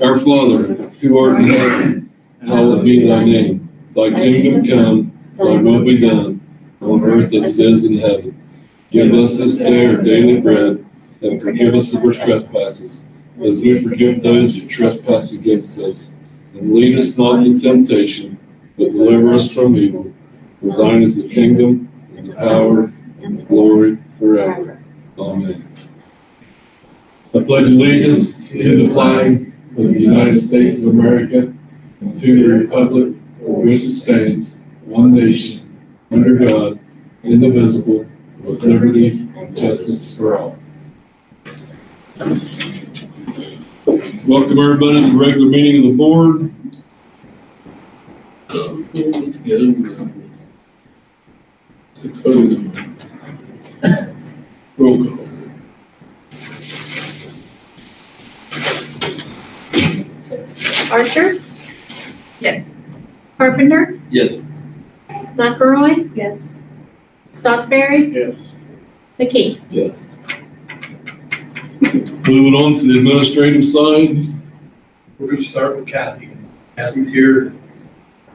Our Father, who art in heaven, hallowed be thy name. Thy kingdom come, thy will be done, on earth as it is in heaven. Give us this day our daily bread, and forgive us of our trespasses, as we forgive those who trespass against us. And lead us not into temptation, but deliver us from evil. For thine is the kingdom, and the power, and the glory forever. Amen. I pledge allegiance to the flag of the United States of America, and to the republic for which it stands, one nation, under God, indivisible, with liberty and justice for all. Welcome everybody to the regular meeting of the board. Let's go. 6:30. Roll call. Archer? Yes. Carpenter? Yes. McElroy? Yes. Stotsberry? Yes. McKee? Yes. Moving on to the administrative side. We're going to start with Kathy. Kathy's here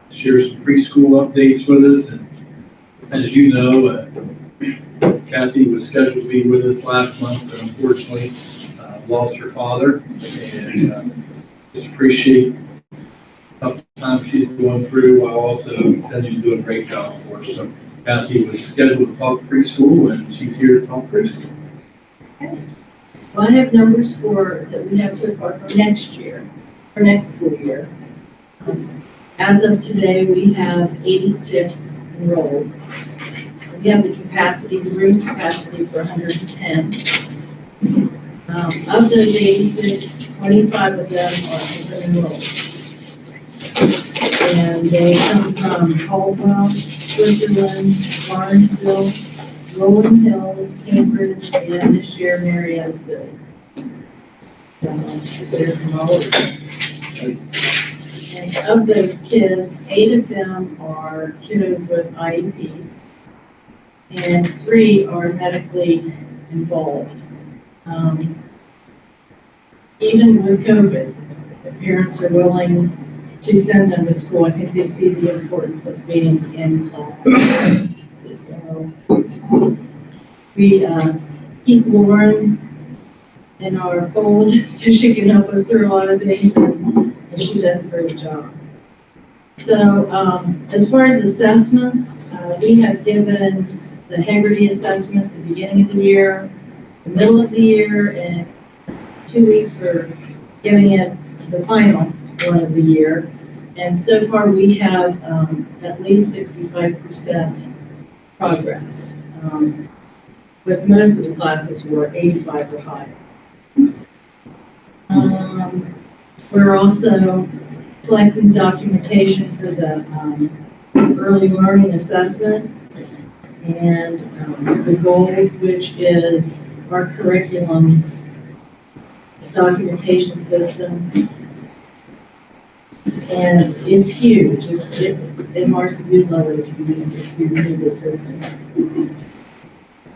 to share some preschool updates with us. And as you know, Kathy was scheduled to be with us last month, but unfortunately lost her father. And just appreciate the tough time she's going through while also continuing to do a great job for us. So Kathy was scheduled to talk preschool, and she's here to talk preschool. Okay. Well, I have numbers that we have so far for next year, for next school year. As of today, we have 86 enrolled. We have the room capacity for 110. Of those 86, 25 of them are enrolled. And they come from Caldwell, Switzerland, Barnesville, Rolling Hills, Cambridge, and this year Marietta City. They're from all over. And of those kids, 8 of them are kiddos with IEPs, and 3 are medically involved. Even with COVID, the parents are willing to send them to school. I think they see the importance of being in class. So we keep Lauren in our fold so she can help us through a lot of things, and she does a great job. So as far as assessments, we have given the Hegarty assessment at the beginning of the year, the middle of the year, and 2 weeks for giving it the final one of the year. And so far we have at least 65% progress. With most of the classes we're 85 or higher. We're also collecting documentation for the early learning assessment and the goal, which is our curriculum's documentation system. And it's huge. It marks a good level if you read the system.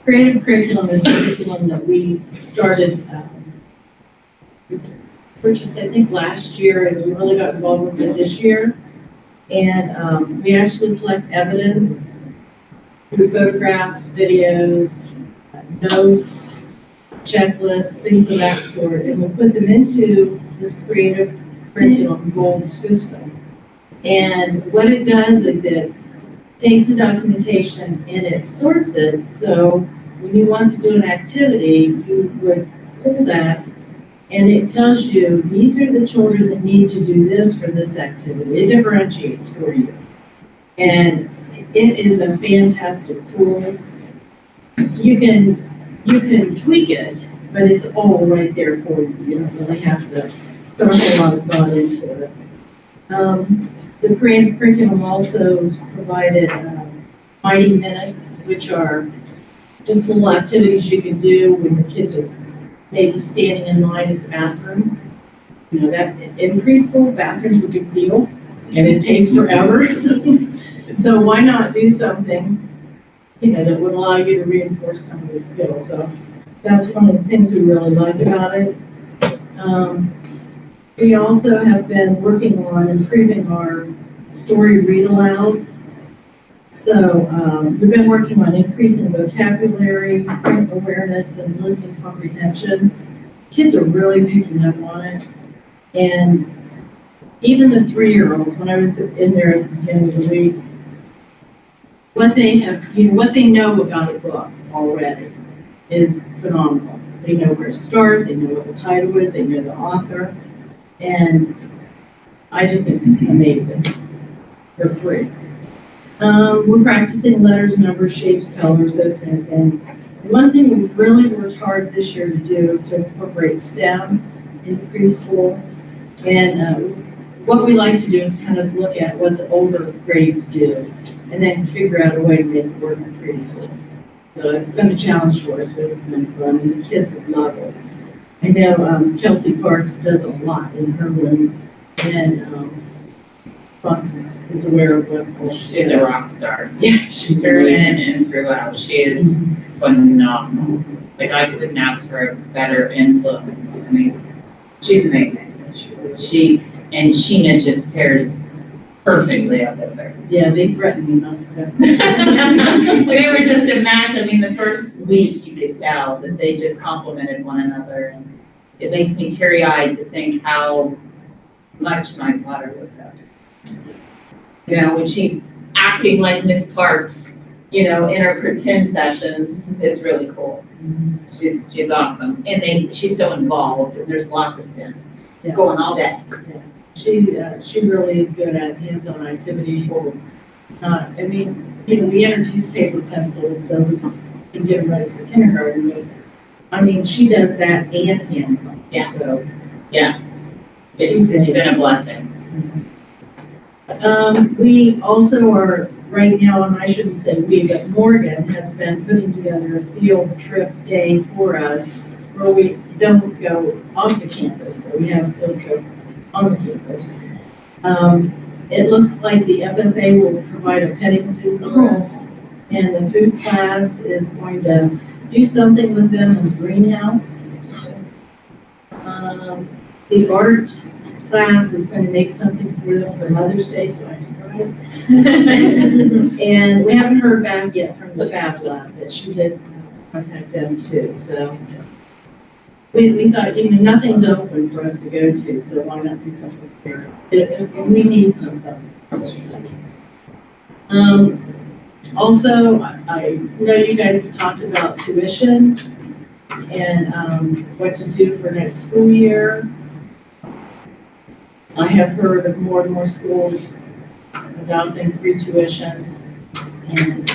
Creative curriculum is a curriculum that we started purchased, I think, last year, and we really got involved with it this year. And we actually collect evidence through photographs, videos, notes, checklists, things of that sort, and we put them into this creative curriculum gold system. And what it does is it takes the documentation and it sorts it, so when you want to do an activity, you would pull that and it tells you these are the children that need to do this for this activity. It differentiates for you. And it is a fantastic tool. You can tweak it, but it's all right there for you. You don't really have to put a whole lot of thought into it. The creative curriculum also has provided Mighty Minutes, which are just little activities you can do when your kids are maybe standing in line at the bathroom. You know, that in preschool, bathroom's a big deal, and it takes forever. So why not do something, you know, that would allow you to reinforce some of the skills. So that's one of the things we really like about it. We also have been working on improving our story read-alouds. So we've been working on increasing vocabulary, print awareness, and listening comprehension. Kids are really picking up on it. And even the 3-year-olds, when I was in there at the beginning of the week, what they have, what they know about a book already is phenomenal. They know where to start, they know what the title is, they know the author, and I just think it's amazing for 3. We're practicing letters, numbers, shapes, colors, those kind of things. And one thing we've really worked hard this year to do is to incorporate STEM in preschool. And what we like to do is kind of look at what the older grades do and then figure out a way to make it work in preschool. So it's been a challenge for us, but it's been fun, and the kids love it. I know Kelsey Parks does a lot in her room, and Fox is aware of what she She's a rock star. Yeah, she's Through amazing. in and throughout. She is phenomenal. Like, I couldn't ask for a better influence. I mean, she's amazing. And Sheena just pairs perfectly up with her. Yeah, they threatened me not to. They were just a match. I mean, the first week you could tell that they just complimented one another. And it makes me teary-eyed to think how much my daughter looks up to. You know, when she's acting like Miss Parks, in her pretend sessions, it's really cool. She's awesome. And she's so involved, and there's lots of STEM going all day. She really is good at hands-on activities. I mean, we introduced paper pencils so we can get them ready for kindergarten. I mean, she does that and hands-on. Yeah. So Yeah. It's been a blessing. We also are right now, and I shouldn't say we, but Morgan has been putting together a field trip day for us where we don't go off the campus, but we have a field trip on the campus. It looks like the FFA will provide a petting zoo for us, and the food class is going to do something with them in the greenhouse. The art class is going to make something for them for Mother's Day, so I'm surprised. And we haven't heard back yet from the Fab Lab, but she did contact them too. So we thought, nothing's open for us to go to, so why not do something here? We need something. Also, I know you guys have talked about tuition and what to do for next school year. I have heard of more and more schools adopting free tuition, and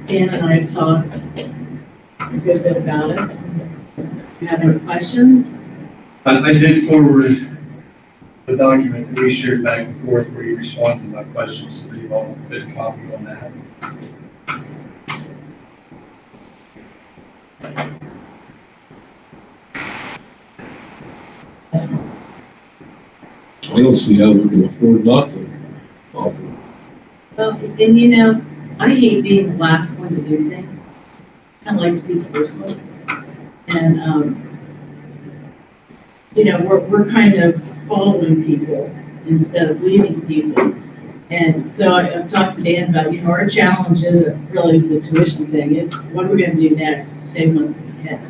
Dan and I have talked a good bit about it. Do you have any questions? I did forward the document that we shared back and forth where you responded to my questions, so you've all been copied on that. I don't see how we can afford not to offer. Well, and I hate being the last one to do things. I like to be the first one. And, we're kind of following people instead of leading people. And so I've talked to Dan about, our challenge isn't really the tuition thing. It's what are we going to do next to save what we have.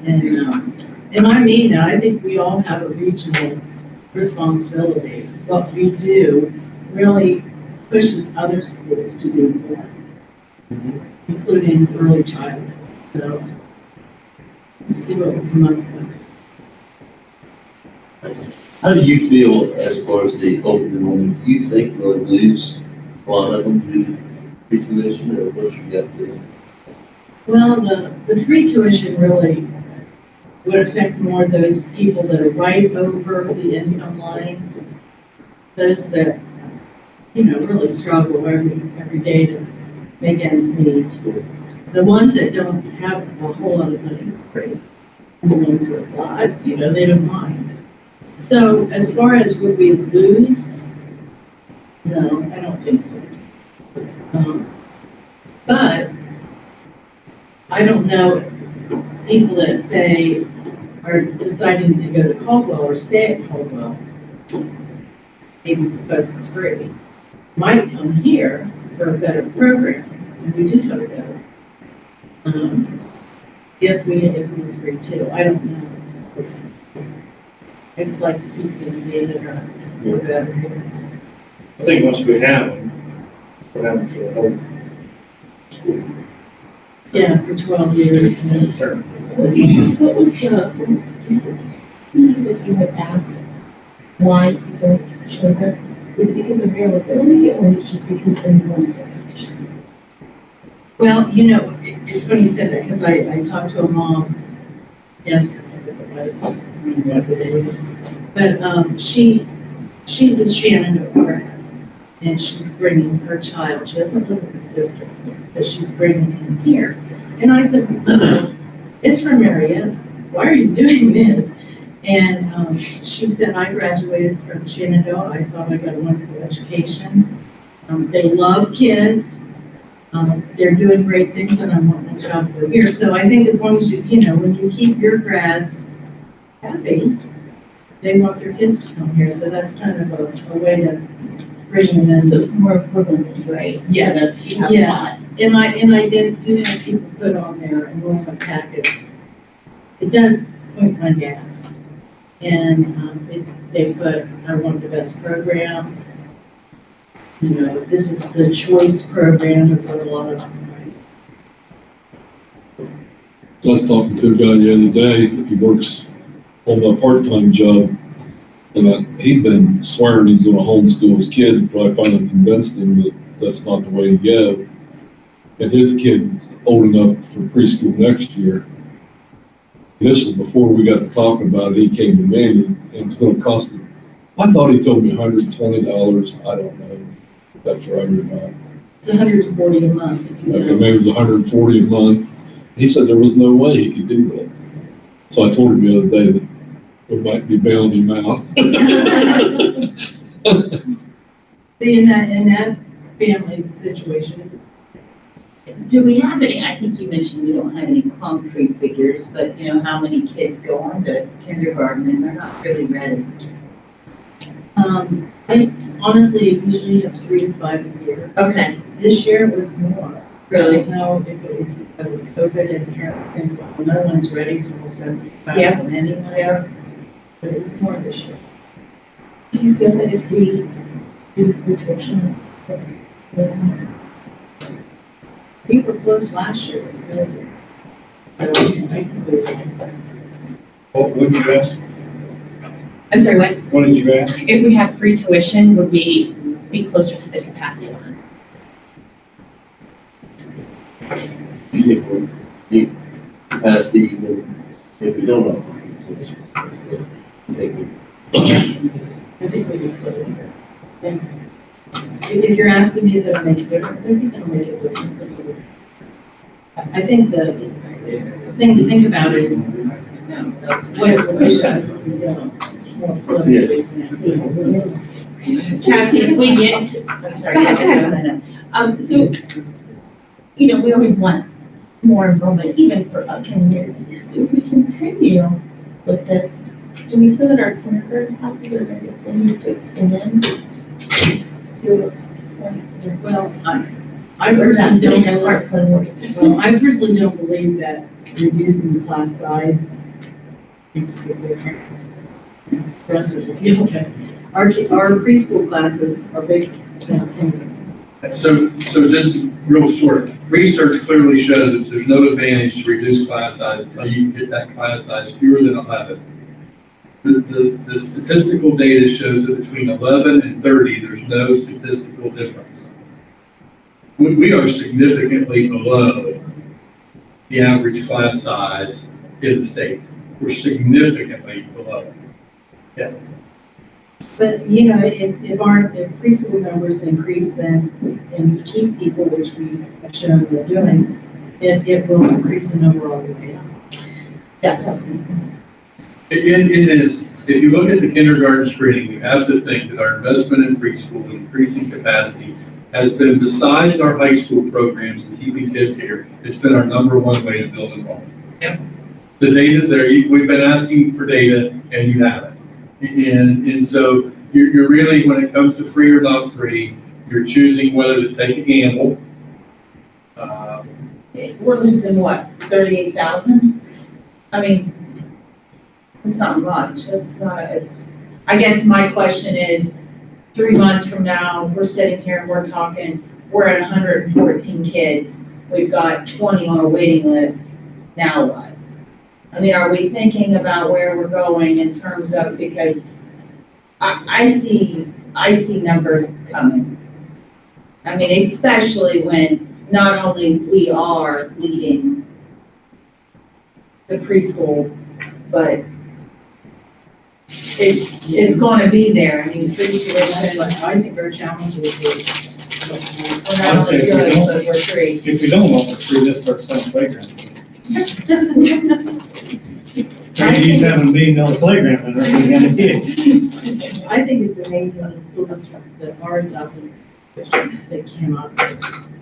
And I mean that. I think we all have a regional responsibility. What we do really pushes other schools to do more, including early childhood. So we'll see what we come up with. How do you feel as far as the open enrollment? Do you think we'll lose a lot of them due to free tuition, or what you got there? Well, the free tuition really would affect more those people that are right over the income line, those that, really struggle every day to make ends meet. The ones that don't have a whole lot of money, free, and the ones who apply, they don't mind. So as far as would we lose, no, I don't think so. But I don't know people that say are deciding to go to Caldwell or stay at Caldwell, maybe because it's free, might come here for a better program, and we do have a better. If we were free too, I don't know. I just like to keep things in that are more better here. I think once we have them, we'll have them for the whole school Yeah, for 12 years. And term. What was you said you had asked why people chose us? Was it because of availability or was it just because they wanted it? well, it's funny you said that because I talked to a mom yesterday, what today is. But she's a Shenandoah grad, and she's bringing her child. She doesn't live in this district, but she's bringing him here. And I said, it's from Marietta. Why are you doing this? And she said, I graduated from Shenandoah. I thought I got a wonderful education. They love kids. They're doing great things, and I want my child to go here. So I think as long as when you keep your grads happy, they want their kids to come here. So that's kind of a way to bring them in. So it's more equivalent, right? Yeah. You have Yeah. fun. And I do have people put on their enrollment packets. It does point my gas. And they put, I want the best program. This is the choice program. That's what a lot of them write. I was talking to a guy the other day, he works on a part-time job, and he'd been swearing he's gonna homeschool his kids, but I finally convinced him that that's not the way to go. And his kid's old enough for preschool next year. This was before we got to talking about it, he came to me, and it was gonna cost him, I thought he told me $120, I don't know if that's right or not. It's $140 a month. If you Okay, maybe it was $140 a month. He said there was no way he could do that. So I told him the other day that we might be bailing him out. See, in that family's situation, Do we have any, I think you mentioned you don't have any concrete figures, but how many kids go on to kindergarten and they're not really ready? I honestly usually have 3 to 5 a year. Okay, This year it was more. Really? I don't know if it was because of COVID and parents think, well, no one's ready, so we'll send them Yeah. anyway. Yeah. But it was more this year. do you feel that if we do free tuition, We were close last year with COVID. So I can believe it. What did you ask? I'm sorry, what? What did you ask? If we have free tuition, would we be closer to the capacity? You think we're deep capacity even if we don't have money? That's good. You think we I think we'd be close. Yeah. If you're asking me if it'll make a difference, I think it'll make a difference. I think the thing to think about is what it does. Kathy, if we get to, I'm sorry. Go ahead. So, we always want more enrollment, even for upcoming years. So if we continue with this, do we feel that our kindergarten classes are going to continue to extend to a point? Well, I Or is that personally getting don't that part believe, worse? well, I personally don't believe that reducing the class size makes a big difference. The rest of the field, okay. Our preschool classes are big. So just real short, research clearly shows that there's no advantage to reduce class size until you get that class size fewer than 11. The statistical data shows that between 11 and 30, there's no statistical difference. We are significantly below the average class size in the state. We're significantly below. Yeah. But, if preschool numbers increase then, and we keep people, which we have shown we're doing, it will increase the number all the way down. It is, if you look at the kindergarten screening, you have to think that our investment in preschool and increasing capacity has been, besides our high school programs and keeping kids here, it's been our #1 way to build enrollment. Yep. the data's there. We've been asking for data and you have it. And so you're really, when it comes to free or not free, you're choosing whether to take a gamble. We're losing what, 38,000? I mean, it's not much, I guess my question is, 3 months from now, we're sitting here and we're talking, we're at 114 kids, we've got 20 on a waiting list, now what? I mean, are we thinking about where we're going in terms of, because I see numbers coming. I mean, especially when not only we are leading the preschool, but it's going to be there. I mean, free tuition. I think our challenge is We're not only good, but we're free. If we don't want the free, let's start selling playgrounds. He's having a $1 million playground and they're going to kids. I think it's amazing the school districts that are adopting that cannot.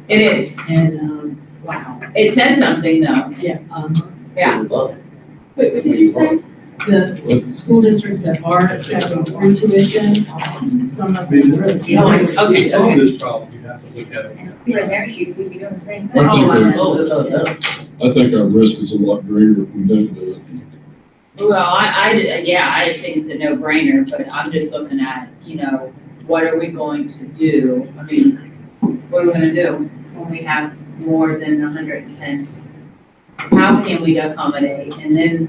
It is. And, wow. It says something though. Yeah. Yeah. Wait, what did you say? The school districts that are accepting free tuition, some of them. Okay. To solve this problem, you have to look at it. Even their shoes, we'd be doing the same I thing. think I think our risk is a lot greater if we don't do it. Well, I think it's a no-brainer, but I'm just looking at, what are we going to do? I mean, what are we gonna do when we have more than 110? How can we accommodate? And then,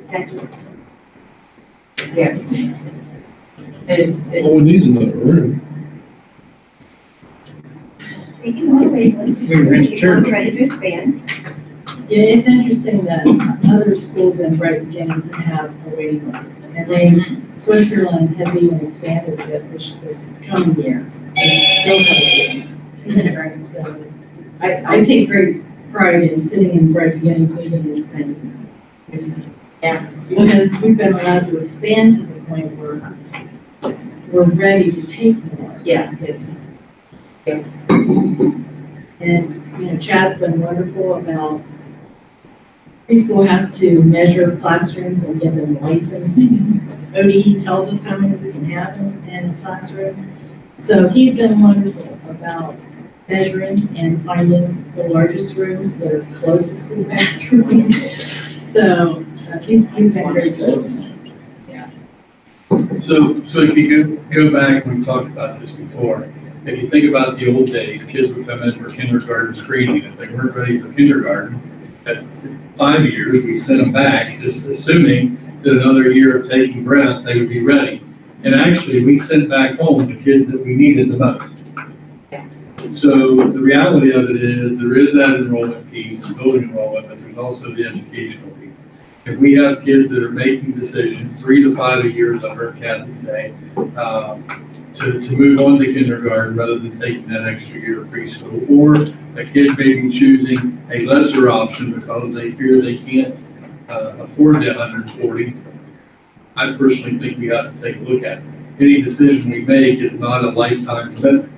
Exactly. yes. All we need is another room. It's one way to list. We rent a church. We're ready to expand. Yeah, it's interesting that other schools in Bright Beginnings have a waiting list. And Switzerland has even expanded it this coming year. They still have a waiting list. Right, so I take great pride in sitting in Bright Beginnings meeting and saying, yeah, because we've been allowed to expand to the point where we're ready to take more. Yeah. And, Chad's been wonderful about preschool has to measure classrooms and get them licensed. ODE tells us how many we can have in a classroom. So he's been wonderful about measuring and finding the largest rooms that are closest to the bathroom. So he's been great. So if you go back, we talked about this before, if you think about the old days, kids would come in for kindergarten screening. If they weren't ready for kindergarten, at 5 years, we sent them back, just assuming that another year of taking breath, they would be ready. And actually, we sent back home the kids that we needed the most. So the reality of it is, there is that enrollment piece, the building enrollment, but there's also the educational piece. If we have kids that are making decisions, 3 to 5 years, I heard Kathy say, to move on to kindergarten rather than taking that extra year of preschool, or a kid may be choosing a lesser option because they fear they can't afford the 140, I personally think we have to take a look at it. Any decision we make is not a lifetime commitment.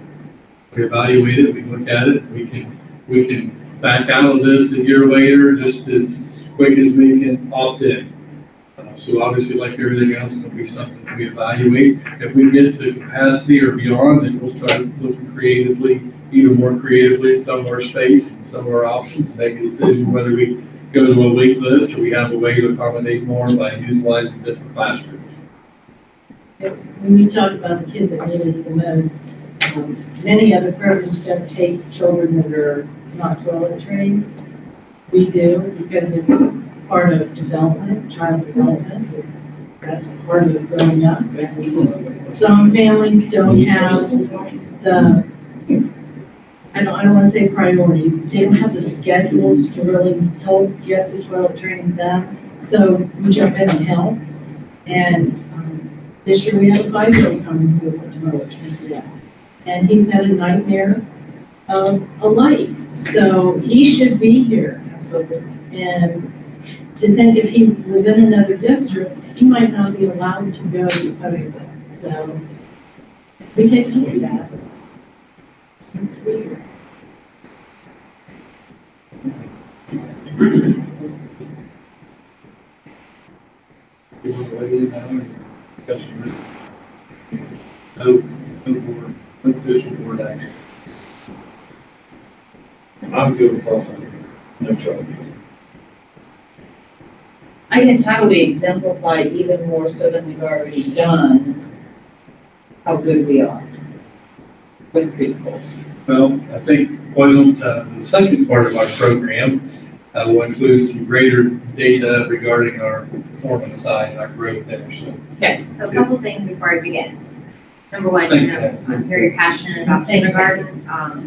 We evaluate it, we look at it, we can back out of this a year later just as quick as we can opt in. So obviously, like everything else, it'll be something we evaluate. If we get to capacity or beyond, then we'll start looking creatively, even more creatively at some of our space and some of our options, make a decision whether we go to a wait list or we have a way to accommodate more by utilizing different classrooms. When we talk about the kids that need us the most, many other programs don't take children that are not toilet trained. We do because it's part of development, child development. That's part of growing up. Some families don't have the, I don't want to say priorities, they don't have the schedules to really help get the toilet training done. So we jump in and help. And this year we have a 5-year-old coming who is a toilet trainer. And he's had a nightmare of a life. So he should be here. Absolutely. And to think if he was in another district, he might not be allowed to go because of it. So we take care of that. You want to weigh in on it? Discussion? No board, no official board action. I'm good with all of it. No charge. I guess how do we exemplify even more so than we've already done, how good we are with preschool? Well, I think the second part of our program will include some greater data regarding our performance side and our growth there, so. So a couple things before I begin. Number one, Thanks, you know, Kat. I'm very passionate about kindergarten.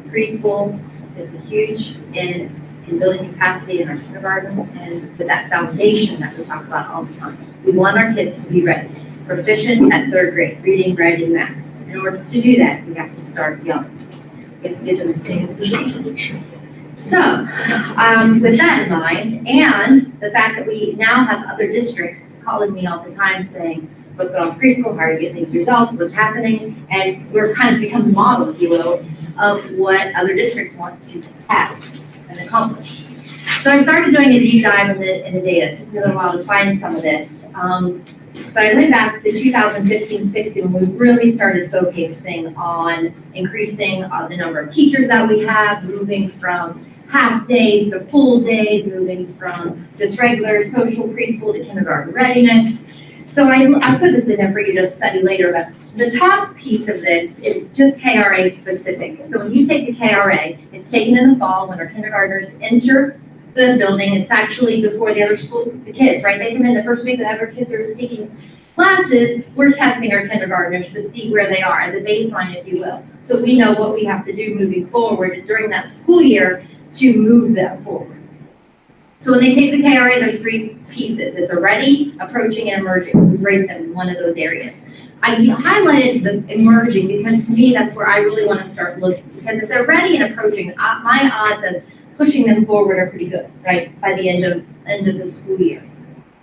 Preschool is huge in building capacity in our kindergarten, and with that foundation that we talk about all the time. We want our kids to be ready, proficient at third grade, reading, writing, math. In order to do that, we have to start young. We have to get them as soon as we can. So, with that in mind, and the fact that we now have other districts calling me all the time saying, what's going on with preschool, how are you getting these results, what's happening, and we're kind of becoming the model, if you will, of what other districts want to have and accomplish. So I started doing a deep dive in the data. It took me a little while to find some of this. But I went back to 2015-16 when we really started focusing on increasing the number of teachers that we have, moving from half days to full days, moving from just regular social preschool to kindergarten readiness. So I put this in there for you to study later, but the top piece of this is just KRA specific. So when you take the KRA, it's taken in the fall when our kindergartners enter the building. It's actually before the other the kids, right? They come in the first week that other kids are taking classes. We're testing our kindergartners to see where they are as a baseline, if you will. So we know what we have to do moving forward during that school year to move them forward. So when they take the KRA, there's three pieces. It's a ready, approaching, and emerging. We rate them in one of those areas. I highlighted the emerging because to me, that's where I really want to start looking. Because if they're ready and approaching, my odds of pushing them forward are pretty good, right? By the end of the school year.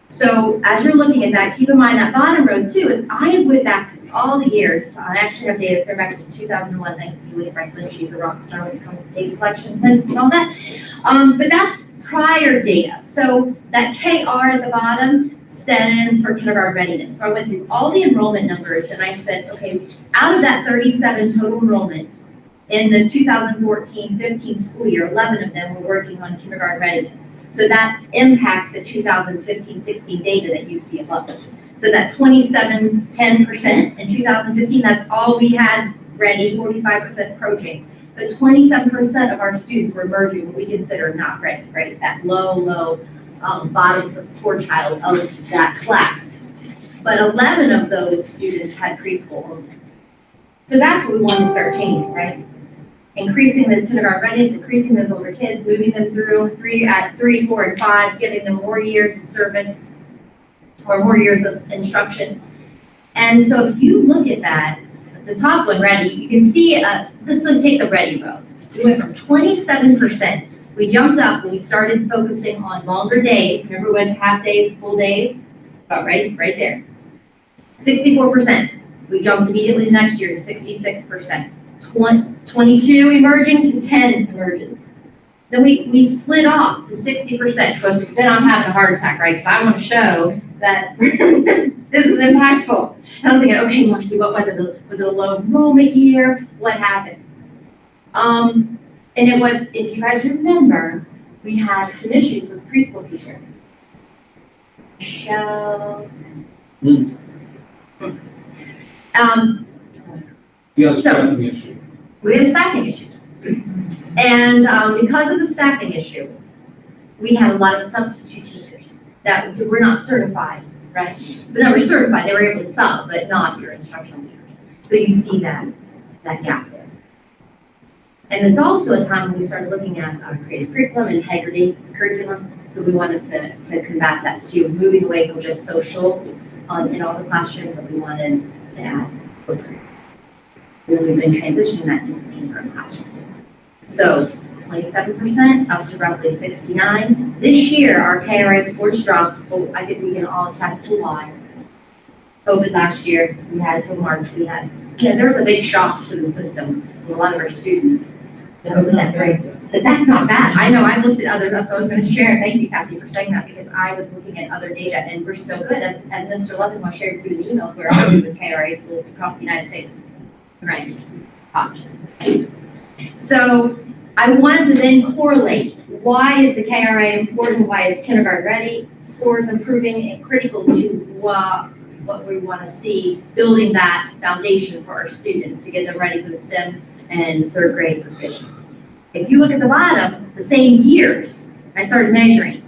So as you're looking at that, keep in mind that bottom row too is I went back all the years. I actually have data clear back to 2001, thanks to Julie Franklin. She's a rock star when it comes to data collection and all that. But that's prior data. So that KR at the bottom stands for kindergarten readiness. So I went through all the enrollment numbers and I said, okay, out of that 37 total enrollment in the 2014-15 school year, 11 of them were working on kindergarten readiness. So that impacts the 2015-16 data that you see above. So that 10% in 2015, that's all we had ready, 45% approaching. But 27% of our students were emerging, what we consider not ready, right? That low bottom quartile of that class. But 11 of those students had preschool. So that's what we want to start changing, right? Increasing this kindergarten readiness, increasing those older kids, moving them through 3, 4, and 5, giving them more years of service or more years of instruction. And so if you look at that, the top one, ready, you can see, let's take the ready row. We went from 27%. We jumped up when we started focusing on longer days. Remember, we went to half days, full days? About right there. 64%. We jumped immediately the next year to 66%. 22 emerging to 10 emerging. Then we slid off to 60%, because then I'm having a heart attack, right? Because I want to show that this is impactful. And I'm thinking, okay, Marcy, what was it? Was it a low enrollment year? What happened? And it was, if you guys remember, we had some issues with preschool teacher. Michelle. You got a staffing issue. We had a staffing issue. And because of the staffing issue, we had a lot of substitute teachers that were not certified, right? But they were certified, they were able to sub, but not your instructional leaders. So you see that gap there. And it's also a time when we started looking at creative curriculum and integrity curriculum. So we wanted to combat that too, moving away from just social in all the classrooms that we wanted to add. We've been transitioning that into kindergarten classrooms. So 27% up to roughly 69. This year, our KRA scores dropped. Oh, I think we can all attest to why. COVID last year, we had till March, we had Yeah, there was a big shock to the system with a lot of our students. That's over not that very grade. But that's not bad. I know, I looked at other, that's what I was gonna share. Thank you, Kathy, for saying that, because I was looking at other data, and we're still good, as Mr. Levenwell shared through the emails, we're happy with KRA schools across the United States. Right. So I wanted to then correlate, why is the KRA important? Why is kindergarten ready? Scores improving and critical to what we want to see, building that foundation for our students to get them ready for the STEM and third grade proficient. If you look at the bottom, the same years, I started measuring.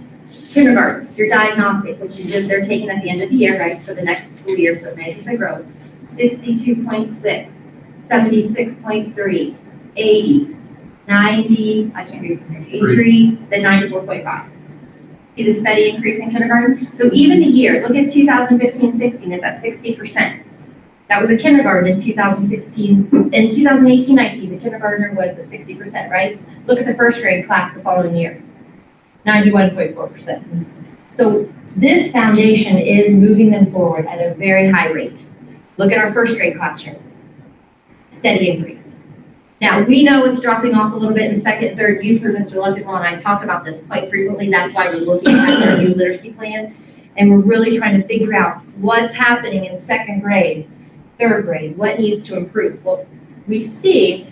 Kindergarten, your diagnostic, which is they're taking at the end of the year, right, for the next school year, so it measures the growth. 62.6, 76.3, 80, 90, I can't read from here, 83, then 94.5. See the steady increase in kindergarten? So even the year, look at 2015-16 at that 60%. That was a kindergarten in 2016. In 2018-19, the kindergartner was at 60%, right? Look at the first grade class the following year, 91.4%. So this foundation is moving them forward at a very high rate. Look at our first grade classrooms, steady increase. Now, we know it's dropping off a little bit in second, third. You've heard Mr. Levenwell and I talk about this quite frequently. That's why we're looking at our new literacy plan. And we're really trying to figure out what's happening in second grade, third grade, what needs to improve. What we see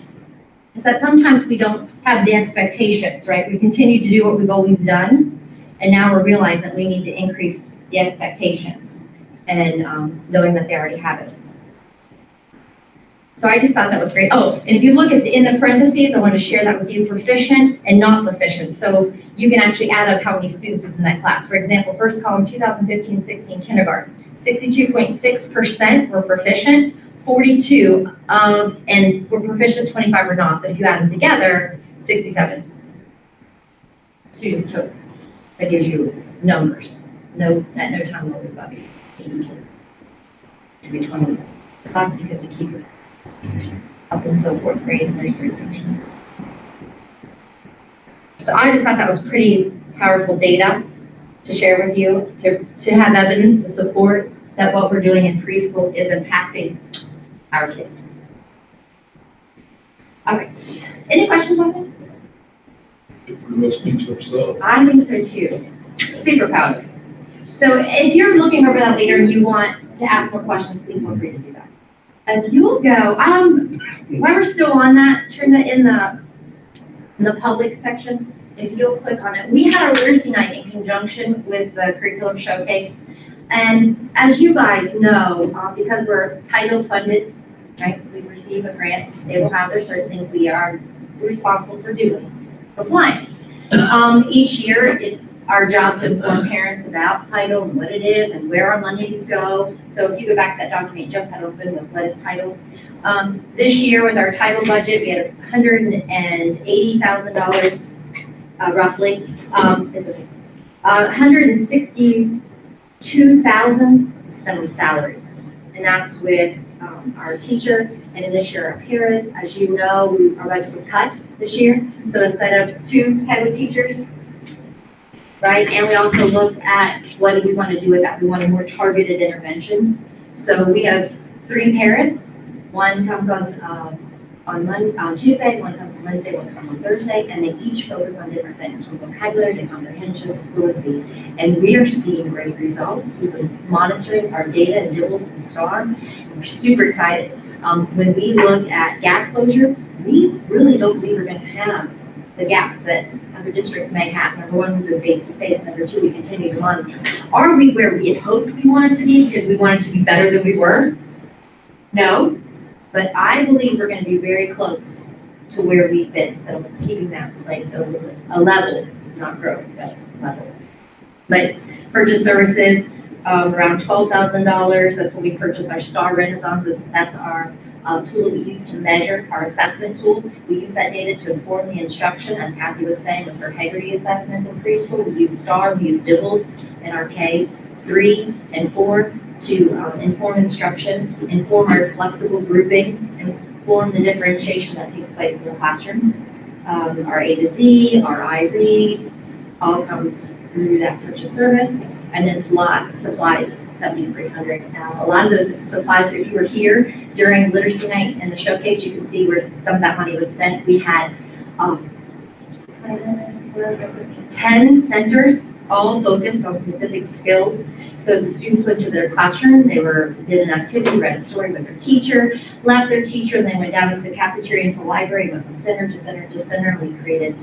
is that sometimes we don't have the expectations, right? We continue to do what we've always done. And now we're realizing that we need to increase the expectations and knowing that they already have it. So I just thought that was great. Oh, and if you look at in the parentheses, I want to share that with you, proficient and not proficient. So you can actually add up how many students was in that class. For example, first column, 2015-16 kindergarten, 62.6% were proficient, 42 and were proficient, 25 were not. But if you add them together, 67 students took. That gives you numbers. No, at no time will we above 80 to be 20 class because we keep it up until fourth grade, and there's 3 sections. So I just thought that was pretty powerful data to share with you, to have evidence to support that what we're doing in preschool is impacting our kids. All right, any questions on that? It pretty much speaks for itself. I think so too. Super proud. So if you're looking over that later and you want to ask more questions, please feel free to do that. And you'll go, while we're still on that, turn that in the public section, if you'll click on it. We had our literacy night in conjunction with the curriculum showcase. And as you guys know, because we're title funded, right, we receive a grant, say we'll have, there's certain things we are responsible for doing. Compliance. Each year, it's our job to inform parents about title and what it is and where our monies go. So if you go back to that document you just had open with what is title. This year with our title budget, we had $180,000 roughly. It's okay. 162,000 spent on salaries. And that's with our teacher, and in this year our paras. As you know, our budget was cut this year. So instead of 2 title teachers, right? And we also looked at what do we want to do with that. We wanted more targeted interventions. So we have 3 paras. One comes on Tuesday, one comes on Wednesday, one comes on Thursday, and they each focus on different things, from vocabulary to comprehension to fluency. And we are seeing great results. We've been monitoring our data in DIBELS and STAR, and we're super excited. When we look at gap closure, we really don't believe we're going to have the gaps that other districts may have. Number 1, we go face-to-face. Number 2, we continue to monitor. Are we where we had hoped we wanted to be because we wanted to be better than we were? No. But I believe we're going to be very close to where we've been. So keeping that like a level, not growth, but level. But purchase services, around $12,000. That's when we purchase our STAR Renaissance. That's our tool that we use to measure our assessment tool. We use that data to inform the instruction, as Kathy was saying, with her Haggerty assessments in preschool. We use STAR, we use DIBELS in our K3 and 4 to inform instruction, inform our flexible grouping, inform the differentiation that takes place in the classrooms. Our A to Z, our I read, all comes through that purchase service. And then supplies, $7,300. Now, a lot of those supplies, if you were here during literacy night and the showcase, you can see where some of that money was spent. We had 10 centers, all focused on specific skills. So the students went to their classroom, did an activity, read a story with their teacher, left their teacher, and then went down into the cafeteria, into the library, went from center to center to center. We created,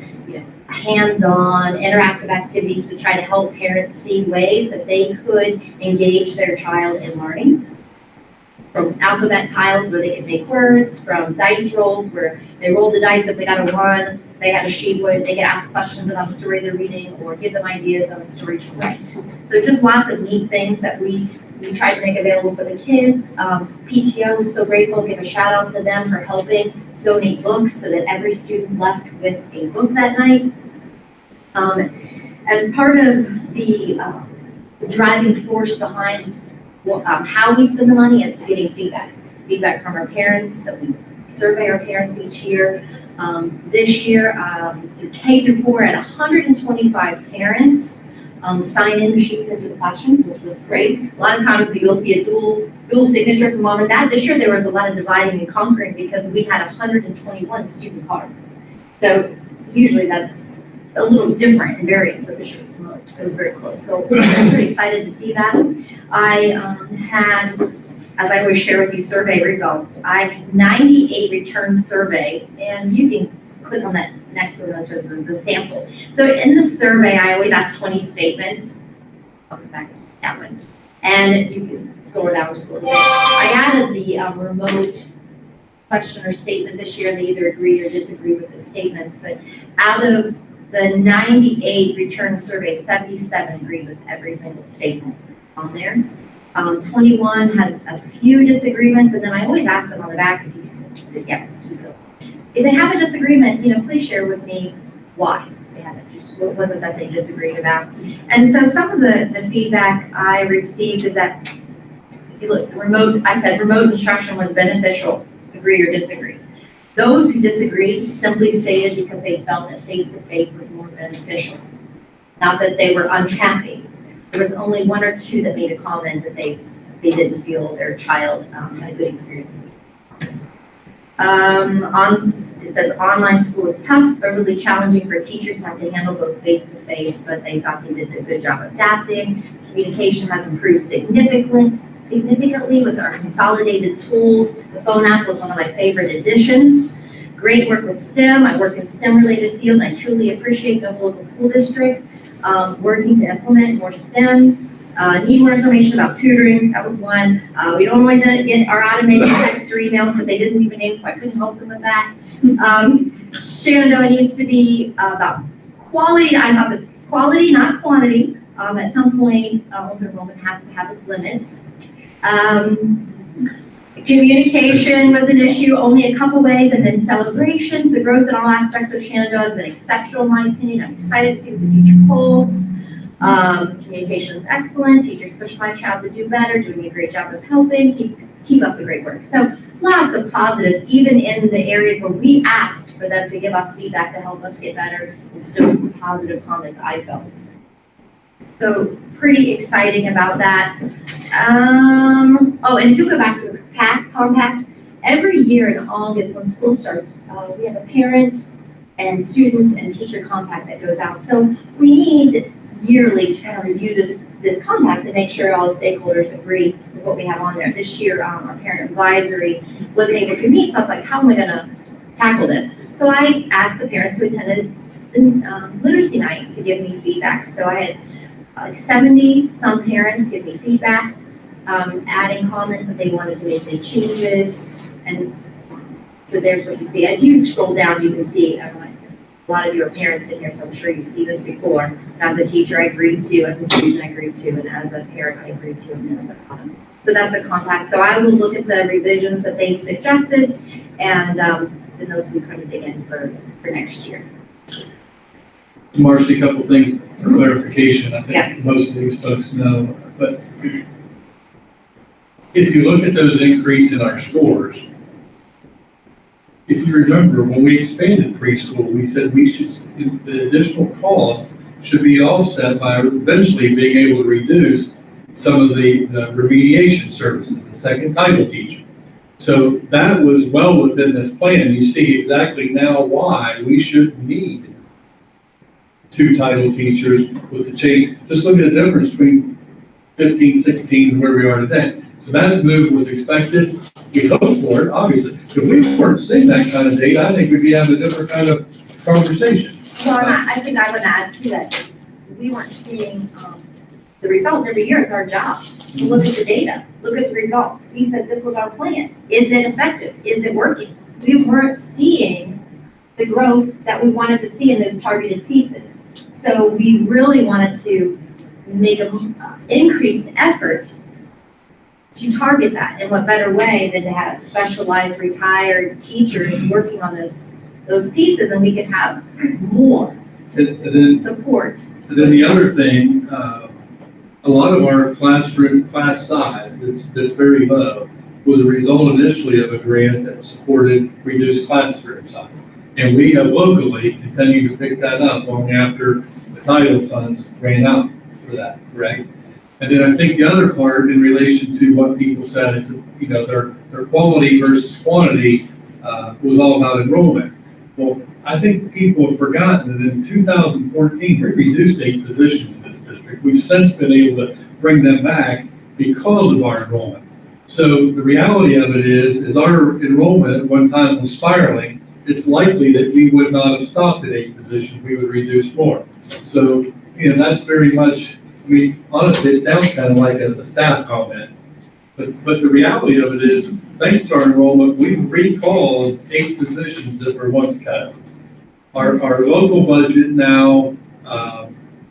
hands-on interactive activities to try to help parents see ways that they could engage their child in learning. From alphabet tiles where they could make words, from dice rolls where they rolled the dice. If they got a 1, they had a sheet where they could ask questions about a story they're reading or give them ideas of a story to write. So just lots of neat things that we try to make available for the kids. PTO was so grateful, give a shout out to them for helping donate books so that every student left with a book that night. As part of the driving force behind how we spend the money, it's getting feedback from our parents. So we survey our parents each year. This year, through K-4, at 125 parents sign in the sheets into the classrooms, which was great. A lot of times you'll see a dual signature from mom and dad. This year there was a lot of dividing and conquering because we had 121 student cards. So usually that's a little different in variance, but this year was similar. It was very close. So I'm pretty excited to see that. I had, as I always share with you, survey results. I had 98 return surveys, and you can click on that next one, which is the sample. So in the survey, I always ask 20 statements. I'll come back to that one. And you can scroll down just a little bit. I added the remote question or statement this year. They either agree or disagree with the statements, but out of the 98 return surveys, 77 agreed with every single statement on there. 21 had a few disagreements, and then I always ask them on the back if they have a disagreement, please share with me why they had it. Just what was it that they disagreed about? And so some of the feedback I received is that if you look, remote instruction was beneficial, agree or disagree. Those who disagreed simply stated because they felt that face-to-face was more beneficial, not that they were unhappy. There was only 1 or 2 that made a comment that they didn't feel their child had a good experience with. It says online school is tough, overly challenging for teachers to have to handle both face-to-face, but they thought they did a good job adapting. Communication has improved significantly with our consolidated tools. The phone app was one of my favorite additions. Great work with STEM. I work in STEM-related field, and I truly appreciate the local school district working to implement more STEM. Need more information about tutoring. That was one. We don't always get our automated texts or emails, but they didn't leave a name, so I couldn't help them with that. Shenandoah needs to be about quality. I thought this quality, not quantity. At some point, open enrollment has to have its limits. Communication was an issue, only a couple ways, and then celebrations. The growth in all aspects of Shenandoah has been exceptional in my opinion. I'm excited to see what the future holds. Communication is excellent. Teachers push my child to do better, doing a great job of helping. Keep up the great work. So lots of positives, even in the areas where we asked for them to give us feedback to help us get better, and still positive comments I felt. So pretty exciting about that. Oh, and if you go back to the compact, every year in August when school starts, we have a parent and student and teacher compact that goes out. So we need yearly to kind of review this compact to make sure all the stakeholders agree with what we have on there. This year, our parent advisory wasn't able to meet, so I was like, how am I going to tackle this? So I asked the parents who attended the literacy night to give me feedback. So I had like 70 some parents give me feedback, adding comments that they wanted to make any changes, and so there's what you see. If you scroll down, you can see a lot of you are parents in here, so I'm sure you've seen this before. And as a teacher, I agreed to, as a student, I agreed to, and as a parent, I agreed to. So that's a compact. So I will look at the revisions that they suggested, and then those will be printed again for next year. Marcy, a couple things for clarification. I think Yes. most of these folks know, but if you look at those increase in our scores, if you remember, when we expanded preschool, we said the additional cost should be offset by eventually being able to reduce some of the remediation services, the second title teacher. So that was well within this plan. You see exactly now why we shouldn't need two title teachers with the change. Just look at the difference between 15, 16, and where we are today. So that move was expected. We hoped for it, obviously. If we weren't seeing that kind of data, I think we'd be having a different kind of conversation. Well, and I think I would add to that, we weren't seeing, the results every year. It's our job to look at the data, look at the results. We said this was our plan. Is it effective? Is it working? We weren't seeing the growth that we wanted to see in those targeted pieces. So we really wanted to make an increased effort to target that. And what better way than to have specialized retired teachers working on those pieces, and we could have more And then, support. and then the other thing, a lot of our class size that's very low was a result initially of a grant that supported reduced classroom size. And we have locally continued to pick that up long after the title funds ran out for that, correct? And then I think the other part in relation to what people said, it's, you know, their quality versus quantity was all about enrollment. Well, I think people have forgotten that in 2014, we reduced 8 positions in this district. We've since been able to bring them back because of our enrollment. So the reality of it is our enrollment at one time was spiraling. It's likely that we would not have stopped at 8 positions, we would reduce more. So, you know, that's very much, I mean, honestly, it sounds kind of like a staff comment. But the reality of it is, thanks to our enrollment, we've recalled 8 positions that were once cut. Our local budget now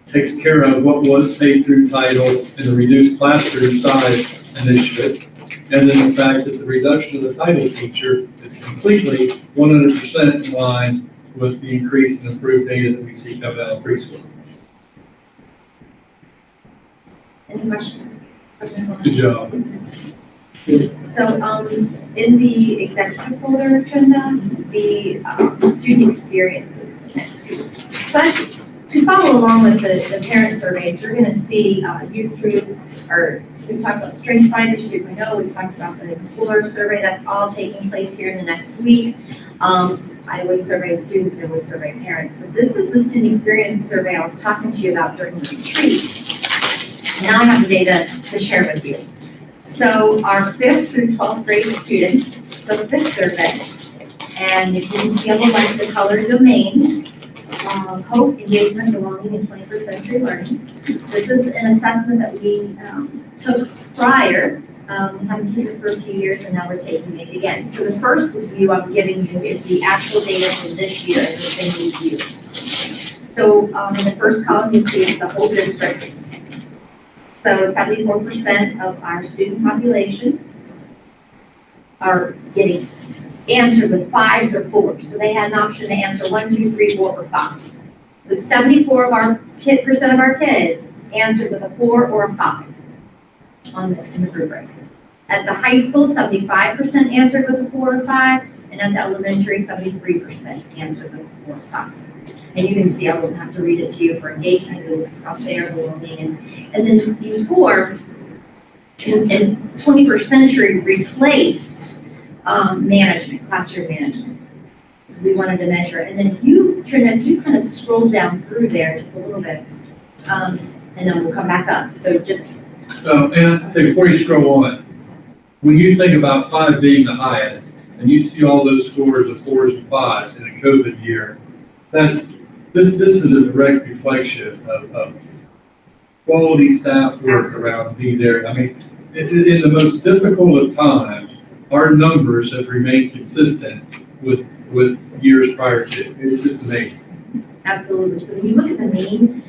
takes care of what was paid through title and the reduced classroom size initiative. And then the fact that the reduction of the title teacher is completely 100% in line with the increase in improved data that we see coming out of preschool. Any questions? Good job. So, in the executive folder agenda, the student experiences, the next piece. But to follow along with the parent surveys, you're gonna see youth truth, or we talked about Strength Finders 2.0, we talked about the Explorer survey, that's all taking place here in the next week. I always survey students and I always survey parents, but this is the student experience survey I was talking to you about during the retreat. Now I have the data to share with you. So our 5th through 12th grade students took this survey, and if you can see on the left, the color domains, hope, engagement, belonging, and 21st century learning. This is an assessment that we took prior, haven't taken it for a few years, and now we're taking it again. So the first review I'm giving you is the actual data from this year in the same review. So in the first column, you see it's the whole district. So 74% of our student population are getting answered with 5s or 4s. So they had an option to answer 1, 2, 3, 4, or 5. So 74% of our kids answered with a 4 or a 5 in the rubric. At the high school, 75% answered with a 4 or 5, and at the elementary, 73% answered with a 4 or 5. And you can see, I won't have to read it to you for engagement, across there, belonging, and then before, in 21st century replaced management, classroom management. So we wanted to measure it. And then you kind of scroll down through there just a little bit, and then we'll come back up. So just. And I'd say before you scroll on, when you think about 5 being the highest, and you see all those scores of 4s and 5s in a COVID year, this is a direct reflection of quality staff work around these areas. I mean, in the most difficult of times, our numbers have remained consistent with years prior to. It's just amazing. Absolutely. So when you look at the mean,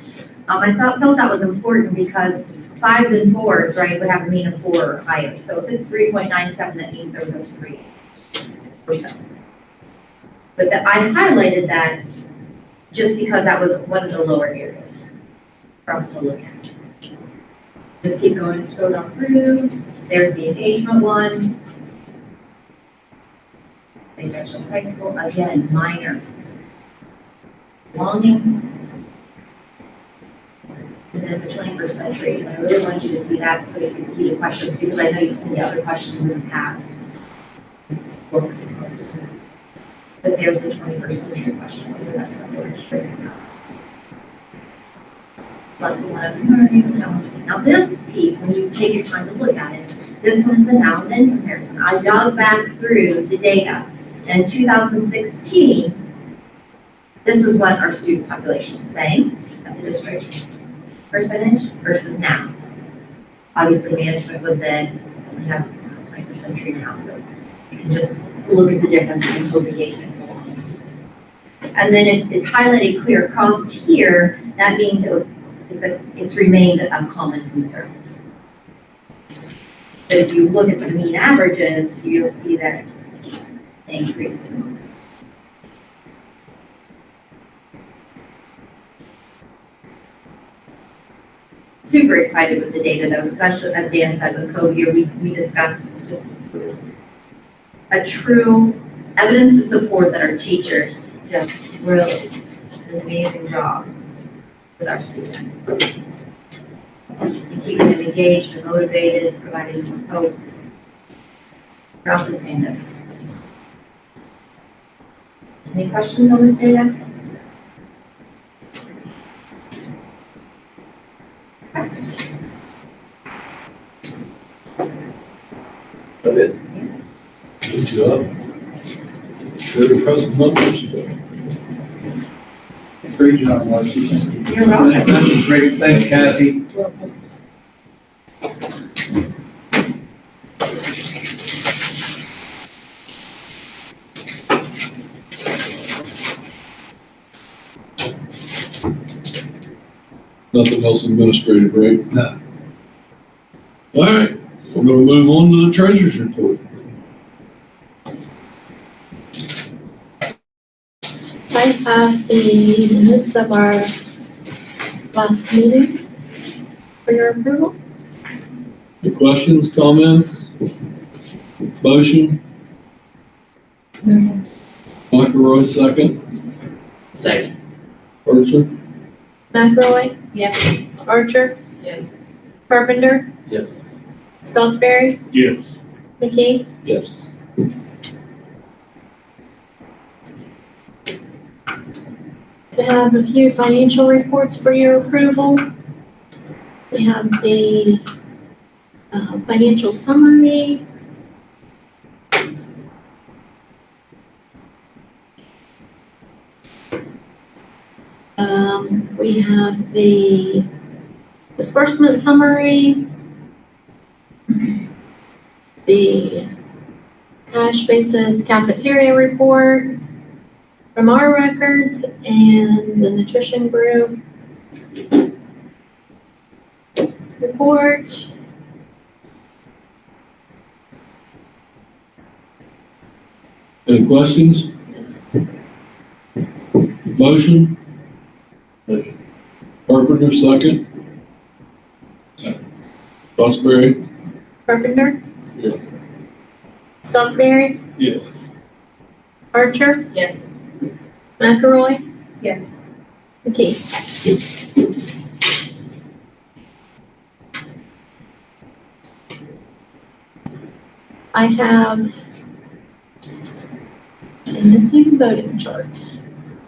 I felt that was important because 5s and 4s, right, would have a mean of 4 or higher. So if it's 3.97, that means there was a 3%. But I highlighted that just because that was one of the lower areas for us to look at. Just keep going and scroll down through. There's the engagement one. International high school, again, minor. Belonging. And then the 21st century, and I really want you to see that so you can see the questions, because I know you've seen the other questions in the past. books, most of them. But there's the 21st century question, so that's what we're tracing out. Like a lot of learning, challenging. Now this piece, when you take your time to look at it, this one's the now and then comparison. I dug back through the data. In 2016, this is what our student population is saying at the district percentage versus now. Obviously, management was then, we have 21st century now, so you can just look at the difference in co-engagement. And then if it's highlighted clear across here, that means it's remained a common concern. But if you look at the mean averages, you'll see that increase. Super excited with the data though, especially as Dan said with COVID, we discussed just was a true evidence to support that our teachers just really did an amazing job with our students. And keeping them engaged and motivated, providing them hope throughout this pandemic. Any questions on this data? Okay. Good job. Very impressive numbers. Great job, Marcy. You're welcome. That's great. Thanks, Kathy. Nothing else administrative, right? No. All right, we're gonna move on to the treasurer's report. I have the minutes of our last meeting for your approval. Any questions, comments? Motion? McElroy, second. Second. Archer? McElroy, Yes. Archer, Yes. Carpenter. Yes. Stottsberry, Yes. McKee. Yes. We have a few financial reports for your approval. We have the financial summary. We have the disbursement summary, the cash basis cafeteria report from our records, and the nutrition group report. Any questions? Motion? Motion. Carpenter, second. Stottsberry? Carpenter, Yes. Stottsberry, Yes. Archer, Yes. McElroy, Yes. McKee. I have a missing voting chart.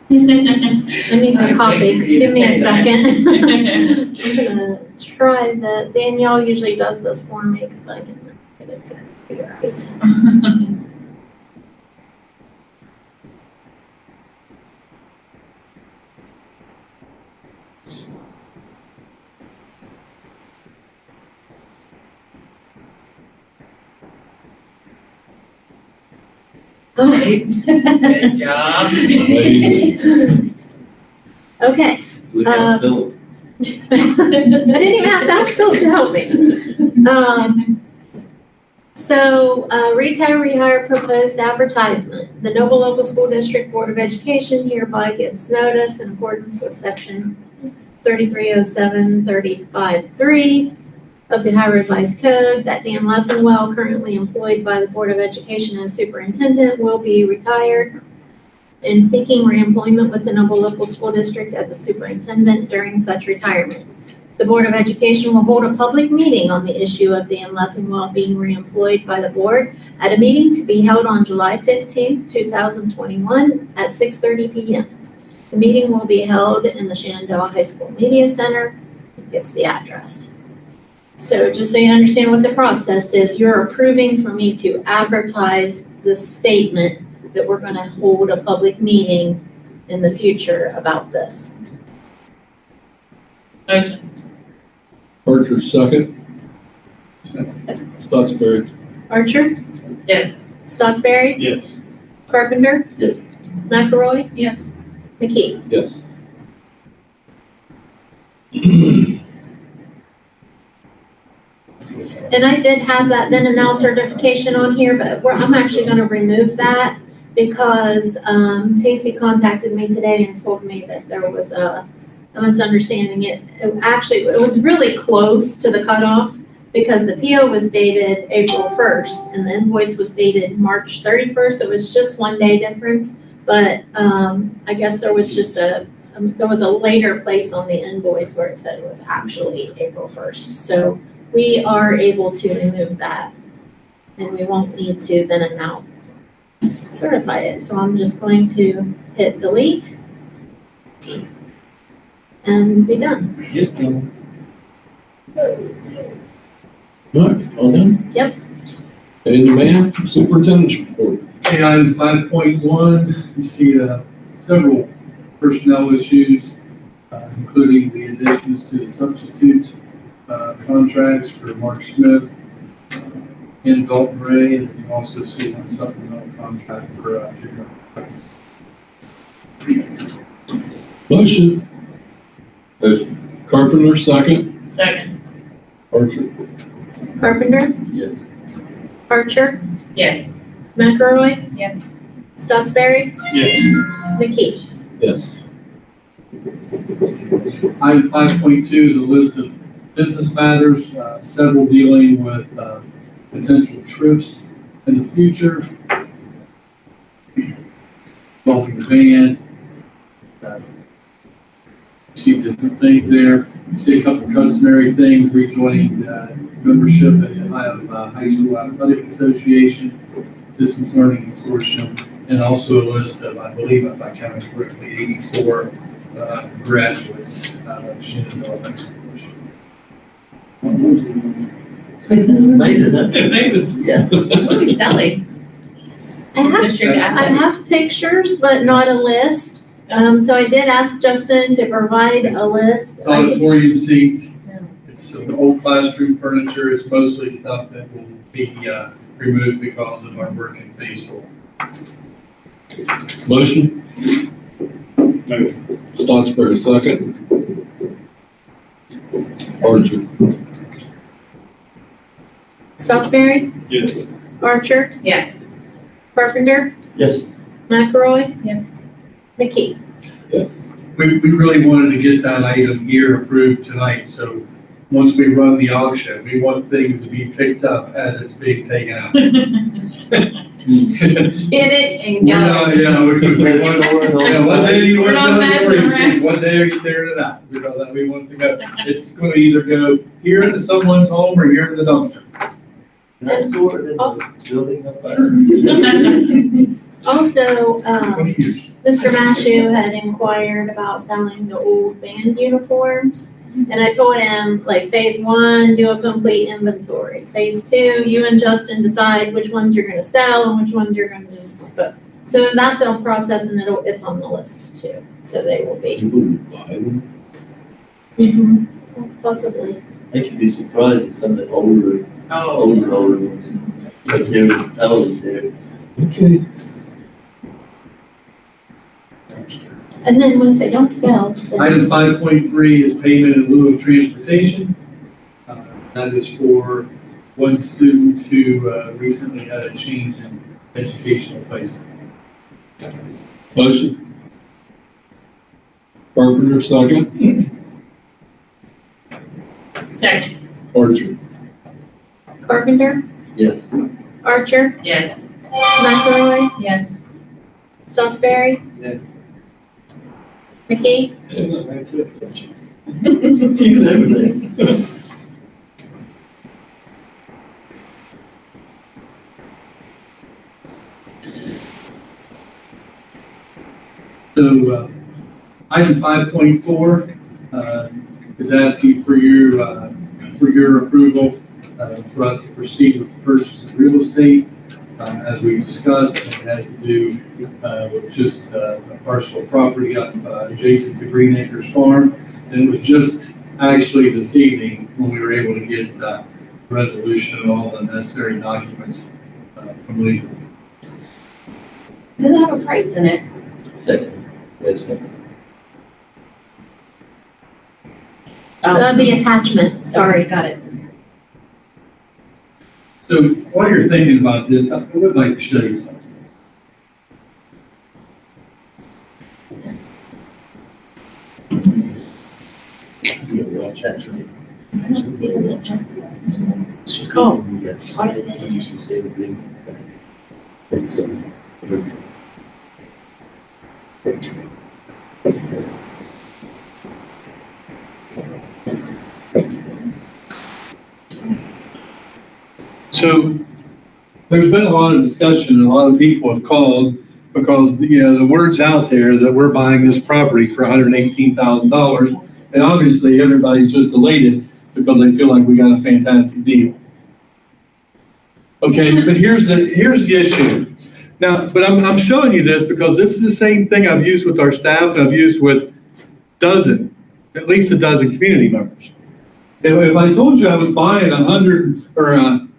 I need I to was copy. waiting for you to Give me a say that. second. I'm gonna try that. Danielle usually does this for me because I can get it to be right. Nice. Good job. Amazing. Okay. Look out, Phil. I didn't even have to ask Phil to help me. Retail rehire proposed advertisement. The Noble Local School District Board of Education hereby gives notice in accordance with section 3307-35-3 of the Ohio Revised Code that Dan Leffenwell, currently employed by the Board of Education as superintendent, will be retired and seeking reemployment with the Noble Local School District as the superintendent during such retirement. The Board of Education will hold a public meeting on the issue of Dan Leffingwell being reemployed by the board at a meeting to be held on July 15th, 2021 at 6:30 p.m. The meeting will be held in the Shenandoah High School Media Center. It gives the address. So just so you understand what the process is, you're approving for me to advertise the statement that we're going to hold a public meeting in the future about this. Motion. Archer, second. Stotsberry. Archer? Yes. Stotsberry? Yes. Carpenter? Yes. McElroy? Yes. McKee? Yes. And I did have that then and now certification on here, but I'm actually going to remove that because Tacey contacted me today and told me that there was a misunderstanding. It was really close to the cutoff because the PO was dated April 1st and the invoice was dated March 31st. It was just 1 day difference, but I guess there was just there was a later place on the invoice where it said it was actually April 1st. So we are able to remove that and we won't need to then and now certify it. So I'm just going to hit delete and be done. Yes, ma'am. Right, all done? Yep. And the man, superintendent's report. Okay, item 5.1, you see several personnel issues, including the additions to the substitute contracts for Mark Smith and Dalton Ray, and you also see one supplemental contract for Motion. Motion. Carpenter, second. Second. Archer. Carpenter, Yes. Archer, Yes. McElroy, Yes. Stotsberry, Yes. McKee. Yes. Item 5.2 is a list of business matters, several dealing with potential trips in the future, involving the band. See different things there. You see a couple customary things, rejoining membership at the Ohio High School Athletic Association, distance learning consortium, and also a list of, I believe, if I counted correctly, 84 graduates out of Shenandoah High School. Made it, huh? Yes. What are we selling? I have District I assets. have pictures, but not a list. So I did ask Justin to provide a list. It's auditorium seats. Yeah. It's some old classroom furniture. It's mostly stuff that will be removed because of our work in phase 4. Motion. Stotsberry, second. Archer. Stotsberry, Yes. Archer, Yes. Carpenter, Yes. McElroy, Yes. McKee. Yes. We really wanted to get that item here approved tonight, so once we run the auction, we want things to be picked up as it's being taken out. Get it and We're go. not, yeah, what day do you We're work not on the messing auditorium around. seats? What day are you tearing it out? We know that we want it to go. It's going to either go here into someone's home or here in the dumpster. Can I store it in the building up there? Also, 20 years. Mr. Mashu had inquired about selling the old band uniforms. And I told him, like, phase 1, do a complete inventory. Phase 2, you and Justin decide which ones you're gonna sell and which ones you're gonna just dispose. So that's a process and it's on the list too. So they will be. People would buy them. Possibly. I could be surprised at some of the older ones. Because they're Alouds there. Okay. And then when they don't sell, then Item 5.3 is payment in lieu of transportation. That is for one student who recently had a change in educational placement. Motion. Carpenter, second. Second. Archer. Carpenter, Yes. Archer, Yes. McElroy, Yes. Stotsberry. Yeah. McKee, Yes. Use everything. So, item 5.4 is asking for your approval for us to proceed with the purchase of real estate. As we discussed, it has to do with just a parcel of property up adjacent to Green Acres Farm. And it was just actually this evening when we were able to get resolution of all the necessary documents from legal. Does it have a price in it? Second. Yes, sir. The attachment, sorry. Got it. So while you're thinking about this, I would like to show you something. See what we're chatting. I don't see the chances. Oh. You should say the thing. So there's been a lot of discussion, and a lot of people have called because, the word's out there that we're buying this property for $118,000. And obviously everybody's just elated because they feel like we got a fantastic deal. Okay, but here's the issue. Now, but I'm showing you this because this is the same thing I've used with our staff and I've used with at least a dozen community members. If I told you I was buying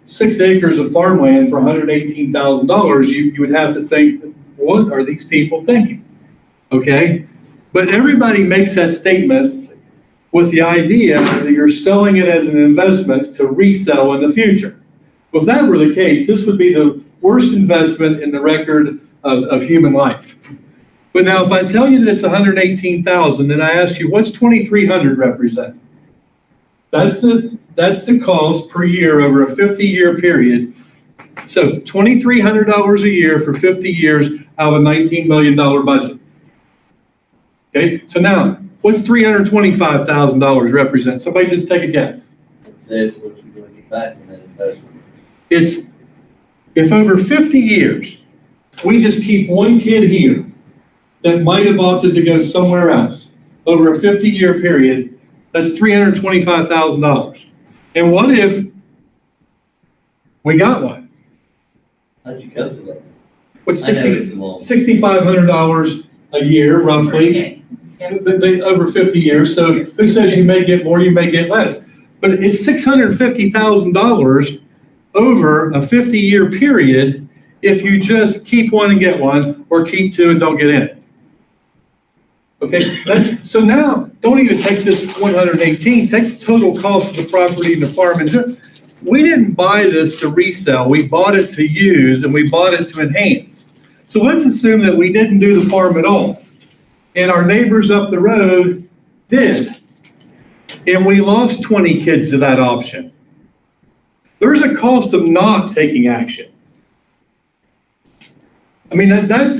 6 acres of farmland for $118,000, you would have to think, what are these people thinking? Okay, but everybody makes that statement with the idea that you're selling it as an investment to resell in the future. Well, if that were the case, this would be the worst investment in the record of human life. But now if I tell you that it's $118,000, and I ask you, what's 2,300 represent? That's the cost per year over a 50-year period. So $2,300 a year for 50 years out of a $19 million budget. Okay, so now, what's $325,000 represent? Somebody just take a guess. It says what you're going to get back from that investment. If over 50 years, we just keep one kid here that might have opted to go somewhere else over a 50-year period, that's $325,000. And what if we got one? How'd you come to that? What's I know it's long. $6,500 a year, roughly, over 50 years. So who says you may get more, you may get less. But it's $650,000 over a 50-year period if you just keep one and get one, or keep two and don't get in it. Okay, so now, don't even take this 118, take the total cost of the property and the farm. And we didn't buy this to resell, we bought it to use, and we bought it to enhance. So let's assume that we didn't do the farm at all, and our neighbors up the road did, and we lost 20 kids to that option. There's a cost of not taking action. I mean,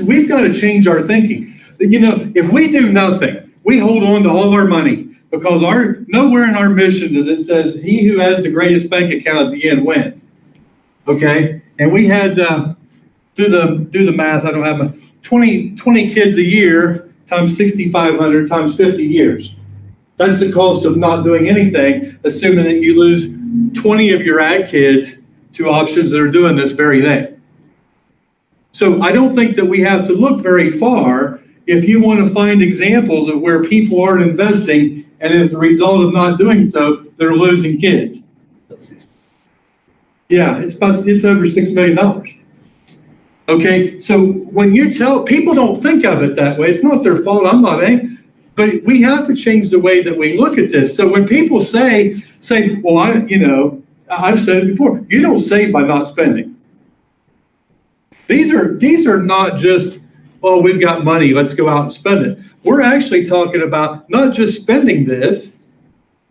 we've got to change our thinking. If we do nothing, we hold on to all our money because nowhere in our mission does it says he who has the greatest bank account at the end wins. Okay, and we had do the math. I don't have 20 kids a year times 6,500 times 50 years. That's the cost of not doing anything, assuming that you lose 20 of your ag kids to options that are doing this very thing. So I don't think that we have to look very far if you want to find examples of where people aren't investing, and as a result of not doing so, they're losing kids. Yeah, it's over $6 million. Okay, so when you tell people, don't think of it that way. It's not their fault. I'm not angry, but we have to change the way that we look at this. So when people say, well, I've said it before. You don't save by not spending. These are not just, oh, we've got money, let's go out and spend it. We're actually talking about not just spending this,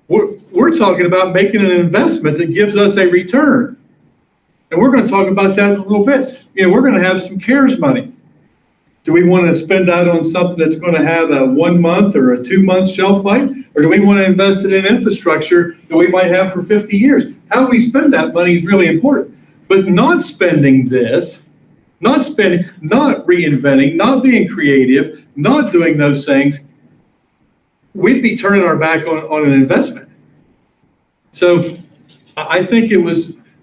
we're talking about making an investment that gives us a return. And we're going to talk about that in a little bit. We're going to have some CARES money. Do we want to spend that on something that's going to have a 1 month or a 2 month shelf life? Or do we want to invest it in infrastructure that we might have for 50 years? How we spend that money is really important. But not spending this, not reinventing, not being creative, not doing those things, we'd be turning our back on an investment. So I think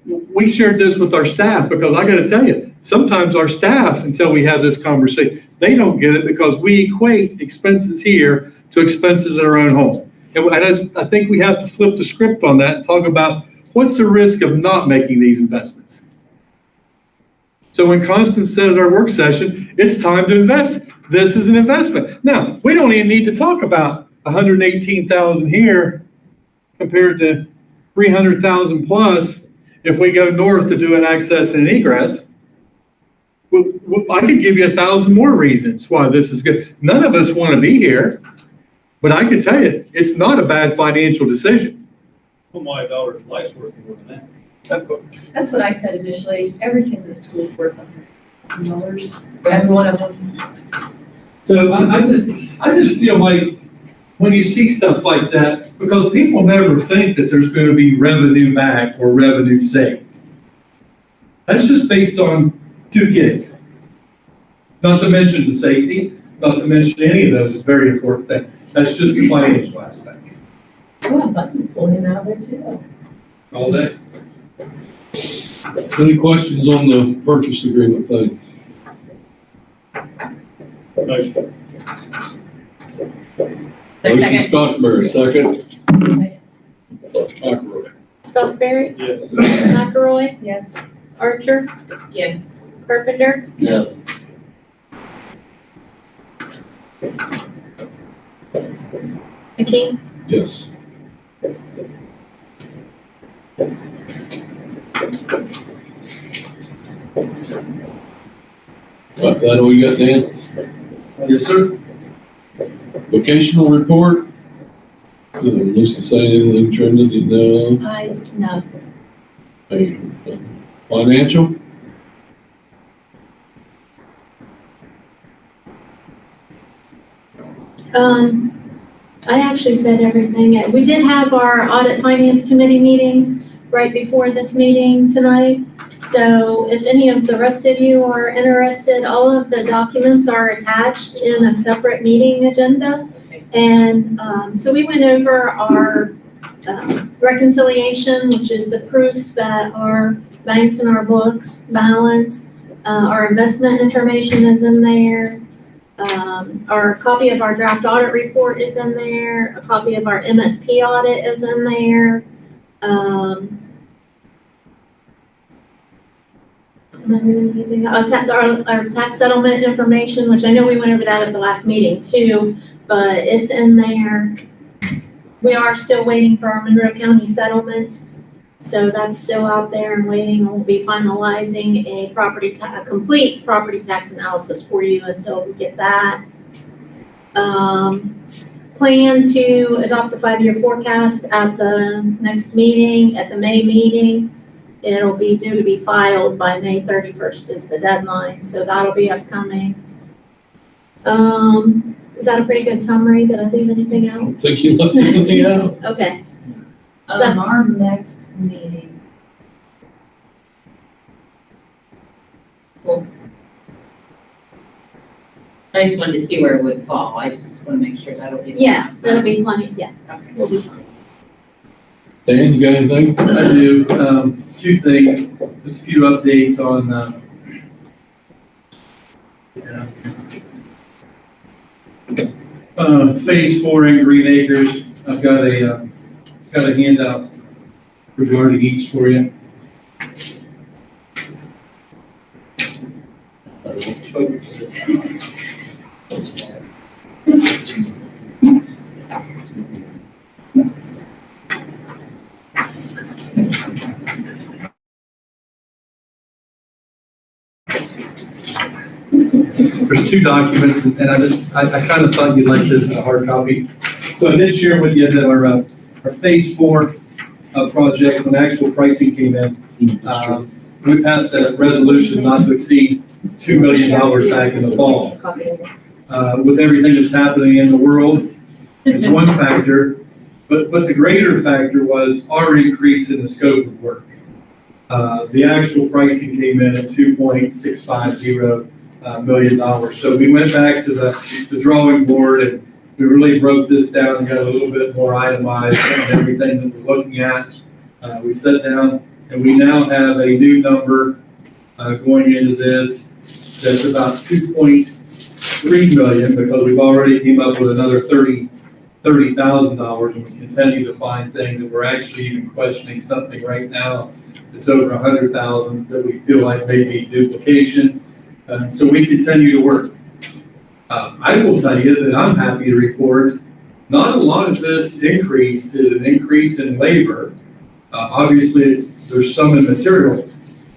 we shared this with our staff, because I got to tell you, sometimes our staff, until we have this conversation, they don't get it because we equate expenses here to expenses in our own home. And I think we have to flip the script on that and talk about what's the risk of not making these investments. So when Constance said at our work session, it's time to invest. This is an investment. Now, we don't even need to talk about 118,000 here compared to 300,000 plus if we go north to do an access and an egress. I could give you 1,000 more reasons why this is good. None of us want to be here, but I can tell you, it's not a bad financial decision. Well, my daughter's life's worth more than that. That's what I said initially. Every kid in the school is worth $100. Every one of them. So I just feel like when you see stuff like that, because people never think that there's going to be revenue back or revenue saved. That's just based on 2 kids. Not to mention the safety, not to mention any of those very important things. That's just the financial aspect. Oh, buses pulling in out of there too. All day. Any questions on the purchase agreement thing? Motion. Motion Scottsbury, second. McElroy. Scottsbury, Yes. McElroy, Yes. Archer, Yes. Carpenter, No. McKee. Yes. That all you got, Dan? Yes, sir. Vocational report? Lucy say anything, Trenda, you know? No. Hey, financial? I actually said everything. We did have our audit finance committee meeting right before this meeting tonight. So if any of the rest of you are interested, all of the documents are attached in a separate meeting agenda. And so we went over our reconciliation, which is the proof that our banks and our books balance. Our investment information is in there. Our copy of our draft audit report is in there. A copy of our MSP audit is in there. Our tax settlement information, which I know we went over that at the last meeting too, but it's in there. We are still waiting for our Monroe County settlement. So that's still out there and waiting. We'll be finalizing a complete property tax analysis for you until we get that. Plan to adopt the 5-year forecast at the next meeting, at the May meeting. It'll be due to be filed by May 31st is the deadline, so that'll be upcoming. Is that a pretty good summary? Did I leave anything out? I think you left anything out. Okay. Our next meeting. Cool. I just wanted to see where it would fall. I just want to make sure that'll be. Yeah, that'll be plenty, yeah. Okay. We'll be fine. Dan, you got anything? I do. 2 things, just a few updates on phase 4 in Green Acres. I've got a handout regarding each for you. There's 2 documents, and I kind of thought you'd like this in a hard copy. So I did share with you that our phase 4 project, when actual pricing came in, we passed a resolution not to exceed $2 million back in the fall. With everything that's happening in the world, is one factor, but the greater factor was our increase in the scope of work. The actual pricing came in at $2.650 million. So we went back to the drawing board and we really broke this down and got a little bit more itemized on everything that we're looking at. We sat down and we now have a new number going into this that's about $2.3 million, because we've already came up with another $30,000, and we continue to find things, and we're actually even questioning something right now that's over $100,000 that we feel like may be duplication. So we continue to work. I will tell you that I'm happy to report not a lot of this increase is an increase in labor. Obviously, there's some in material,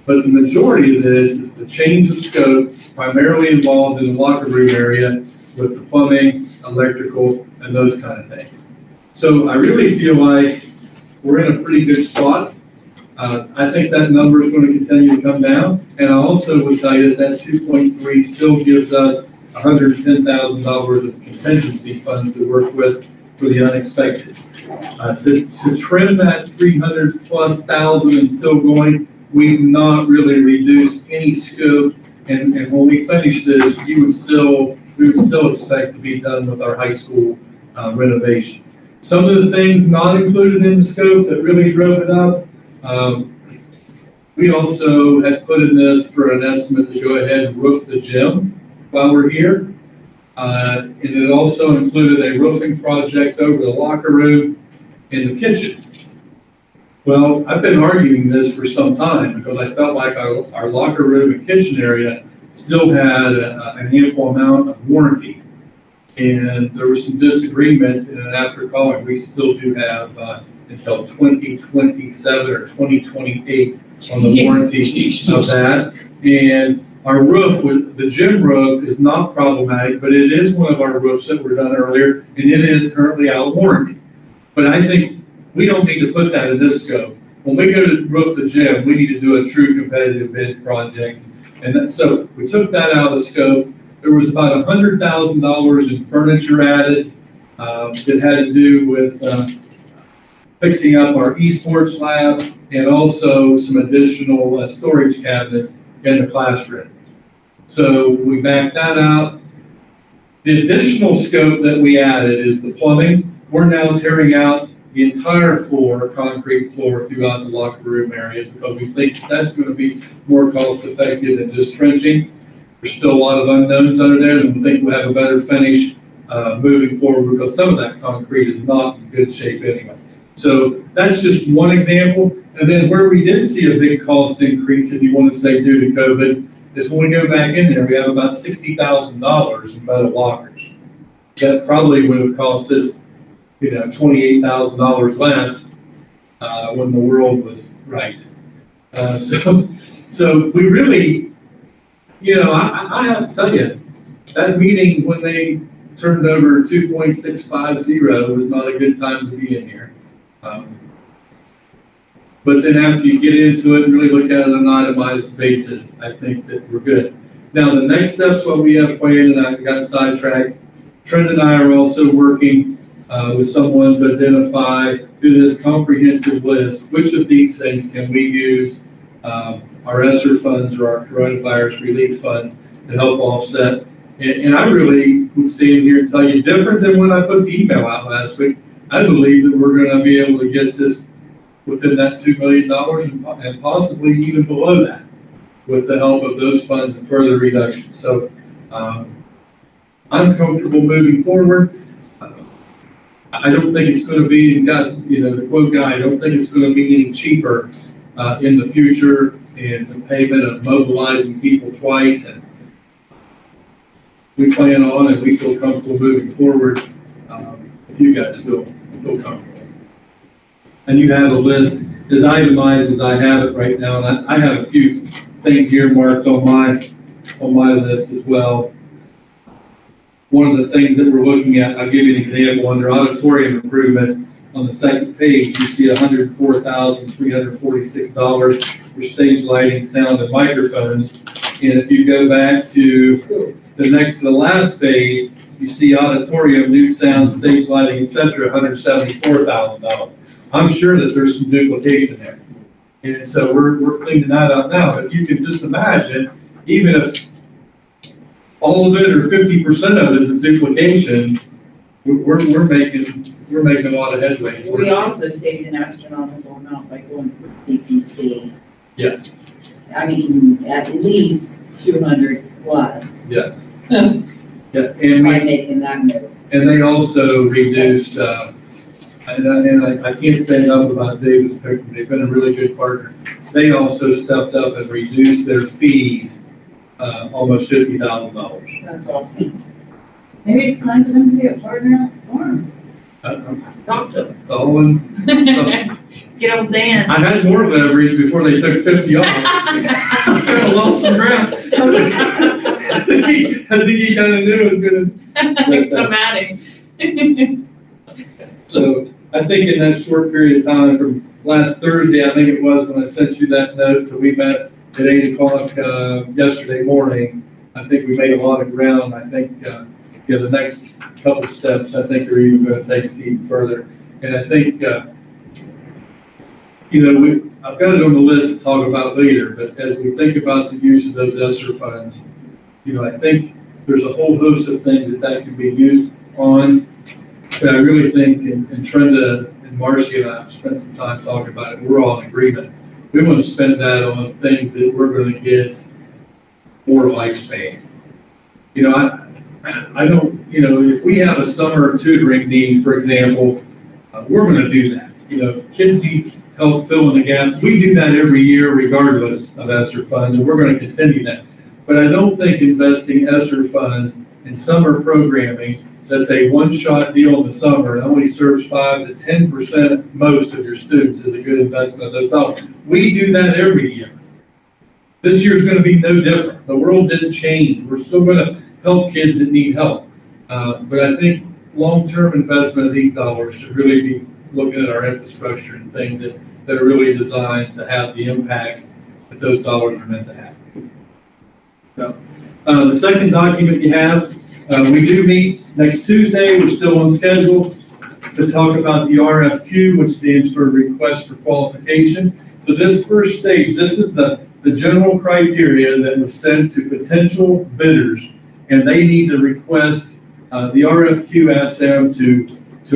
but the majority of this is the change of scope, primarily involved in the locker room area with the plumbing, electrical, and those kind of things. So I really feel like we're in a pretty good spot. I think that number is going to continue to come down. And I also would tell you that 2.3 still gives us $110,000 of contingency funds to work with for the unexpected. To trim that 300,000+ and still going, we've not really reduced any scope. And when we finish this, we would still expect to be done with our high school renovation. Some of the things not included in the scope that really drove it up, we also had put in this for an estimate to go ahead and roof the gym while we're here. And it also included a roofing project over the locker room and the kitchen. Well, I've been arguing this for some time because I felt like our locker room and kitchen area still had an ample amount of warranty. And there was some disagreement, and after calling, we still do have until 2027 or 2028 on the warranty of that. And our roof, the gym roof, is not problematic, but it is one of our roofs that were done earlier, and it is currently out of warranty. But I think we don't need to put that in this scope. When we go to roof the gym, we need to do a true competitive bid project. And so we took that out of the scope. There was about $100,000 in furniture added that had to do with fixing up our esports lab and also some additional storage cabinets in the classroom. So we backed that out. The additional scope that we added is the plumbing. We're now tearing out the entire floor, concrete floor throughout the locker room area, because we think that's going to be more cost effective than just trenching. There's still a lot of unknowns under there, and we think we'll have a better finish moving forward, because some of that concrete is not in good shape anyway. So that's just one example. And then where we did see a big cost increase, if you want to say due to COVID, is when we go back in there, we have about $60,000 in metal lockers. That probably would have cost us, $28,000 less when the world was right. So we really, I have to tell you, that meeting when they turned over 2.650 was not a good time to be in here. But then after you get into it and really look at it on an itemized basis, I think that we're good. Now, the next steps, what we have planned, and I got sidetracked, Trent and I are also working with someone to identify through this comprehensive list, which of these things can we use our ESSER funds or our coronavirus relief funds to help offset. And I really would stand here and tell you, different than when I put the email out last week, I believe that we're going to be able to get this within that $2 million and possibly even below that with the help of those funds and further reductions. So I'm comfortable moving forward. I don't think it's going to be, the quote guy, I don't think it's going to be any cheaper in the future, and the payment of mobilizing people twice. And we plan on and we feel comfortable moving forward. If you guys feel comfortable. And you have a list as itemized as I have it right now. And I have a few things here marked on my list as well. One of the things that we're looking at, I'll give you an example, under auditorium improvements, on the second page, you see $104,346 for stage lighting, sound, and microphones. And if you go back to the next to the last page, you see auditorium, new sound, stage lighting, et cetera, $174,000. I'm sure that there's some duplication there. And so we're cleaning that up now. But you can just imagine, even if all of it or 50% of it is a duplication, we're making a lot of headway. We also saved an astronomical amount by going for DPC. Yes, I mean, at least 200 plus yes. Yeah, and by making that move. and they also reduced, and I can't say enough about Davis Pickering. They've been a really good partner. They also stepped up and reduced their fees, almost $50,000. That's awesome. Maybe it's time for them to be a partner at the farm. Talk to It's all in, them. Get old Dan. I had more leverage before they took 50 off. I kind of lost some ground. I think he kind of knew it was gonna. Come at him. So I think in that short period of time from last Thursday, I think it was when I sent you that note, so we met at 8 o'clock yesterday morning. I think we made a lot of ground. I think the next couple of steps, I think, are even going to take us even further. And I think, I've got it on the list to talk about later, but as we think about the use of those ESSER funds, I think there's a whole host of things that can be used on. But I really think, and Trenda and Marcy and I have spent some time talking about it, we're all in agreement. We want to spend that on things that we're going to get more lifespan. I don't, if we have a summer tutoring need, for example, we're going to do that. If kids need help filling the gap, we do that every year regardless of ESSER funds, and we're going to continue that. But I don't think investing ESSER funds in summer programming that's a one-shot deal in the summer and only serves 5 to 10% most of your students is a good investment of those dollars. We do that every year. This year's going to be no different. The world didn't change. We're still going to help kids that need help. But I think long-term investment of these dollars should really be looking at our infrastructure and things that are really designed to have the impact that those dollars are meant to have. So, the second document you have, we do meet next Tuesday. We're still on schedule to talk about the RFQ, which stands for Request for Qualification. So this first stage, this is the general criteria that was sent to potential bidders, and they need to request, the RFQ asks them to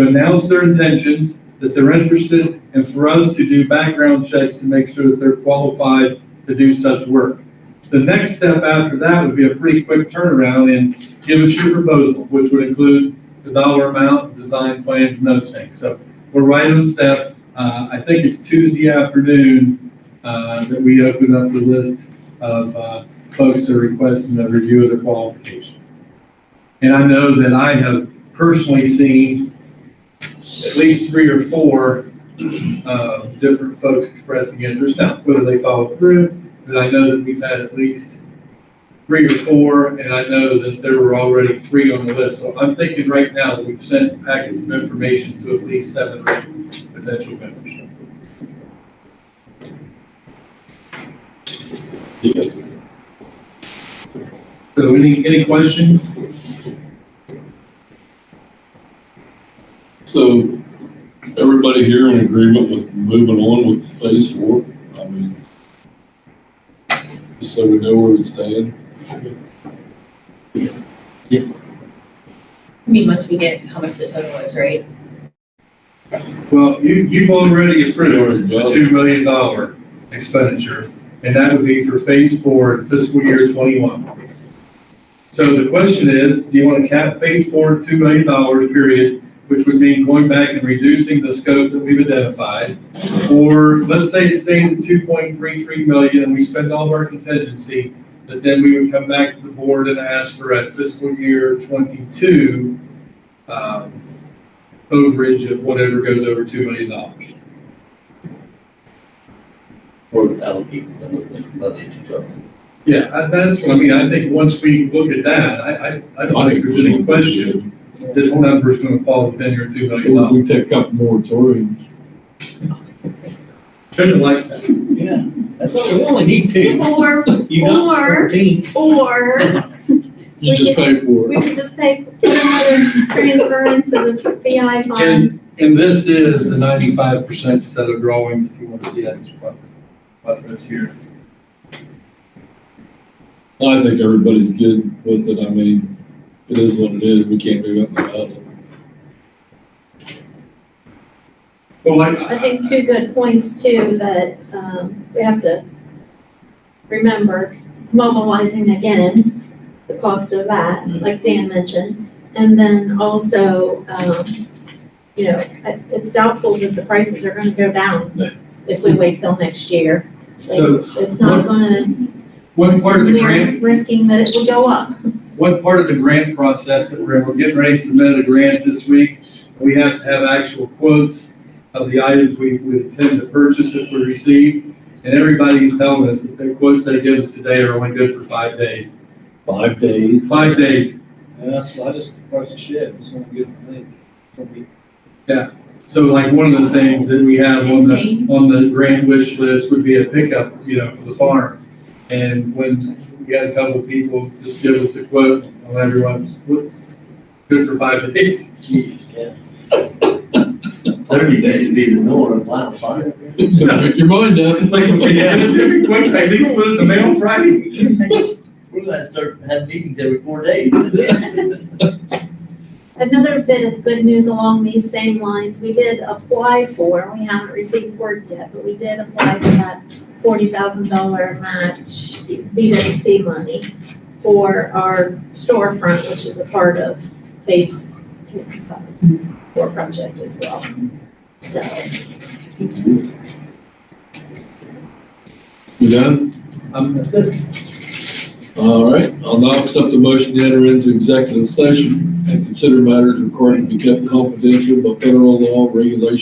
announce their intentions, that they're interested, and for us to do background checks to make sure that they're qualified to do such work. The next step after that would be a pretty quick turnaround and give us your proposal, which would include the dollar amount, design plans, and those things. So we're right on the step. I think it's Tuesday afternoon that we open up the list of folks that are requesting a review of their qualifications. And I know that I have personally seen at least 3 or 4 different folks expressing interest. Now, whether they follow through, but I know that we've had at least 3 or 4, and I know that there were already 3 on the list. So I'm thinking right now that we've sent packets of information to at least 7 or 8 potential members. Yeah. So any questions? So everybody here in agreement with moving on with phase 4? I mean, just so we know where we stand. I mean, once we get how much the total is, right? Well, you've already approved the $2 million expenditure, and that would be for phase 4 in fiscal year 21. So the question is, do you want to cap phase 4 at $2 million, period, which would mean going back and reducing the scope that we've identified? Or let's say it stays at 2.33 million and we spend all of our contingency, but then we would come back to the board and ask for a fiscal year 22 overage of whatever goes over $2 million. Or allocate some of the money to government. Yeah, that's what I mean. I think once we look at that, I don't think there's any question this number is going to fall within your $2 million. We take a couple moratoriums. Trenda likes that. Yeah, that's all, we only need two. Or, You got or, 13. or You just pay for we it. could just pay, put another transfer into the BI fund. And this is the 95% set of drawings, if you want to see that, it's what it's here. I think everybody's good with it. I mean, it is what it is. We can't do nothing about it. Well, like, I think two good points too, that, we have to remember mobilizing again, the cost of that, like Dan mentioned. And then also, you know, it's doubtful that the prices are gonna go down if we wait till next year. Like, So, it's not gonna, one part of the grant, we're risking that it will go up. one part of the grant process that we're getting ready to submit a grant this week, we have to have actual quotes of the items we intend to purchase if we receive. And everybody's telling us that the quotes they give us today are only good for 5 days. 5 days. 5 days. And that's, I just priced the shed, it's only good for me. It's gonna be- So like one of the things that we have on the grant wish list would be a pickup, you know, for the farm. And when we had a couple of people just give us a quote on everyone's, good for 5 days. Jeez, yeah. 30 days would be the norm, wow, fine. So make your mind up. It's like, yeah, it's gonna be quick, I think put it in the mail Friday. We're gonna start having meetings every 4 days. Another bit of good news along these same lines, we did apply for, we haven't received word yet, but we did apply for that $40,000 match BWC money for our storefront, which is a part of phase 4 project as well. So, You done? That's it. All right, I'll now accept the motion to enter into executive session and consider matters recorded to be kept confidential by federal law, regulation,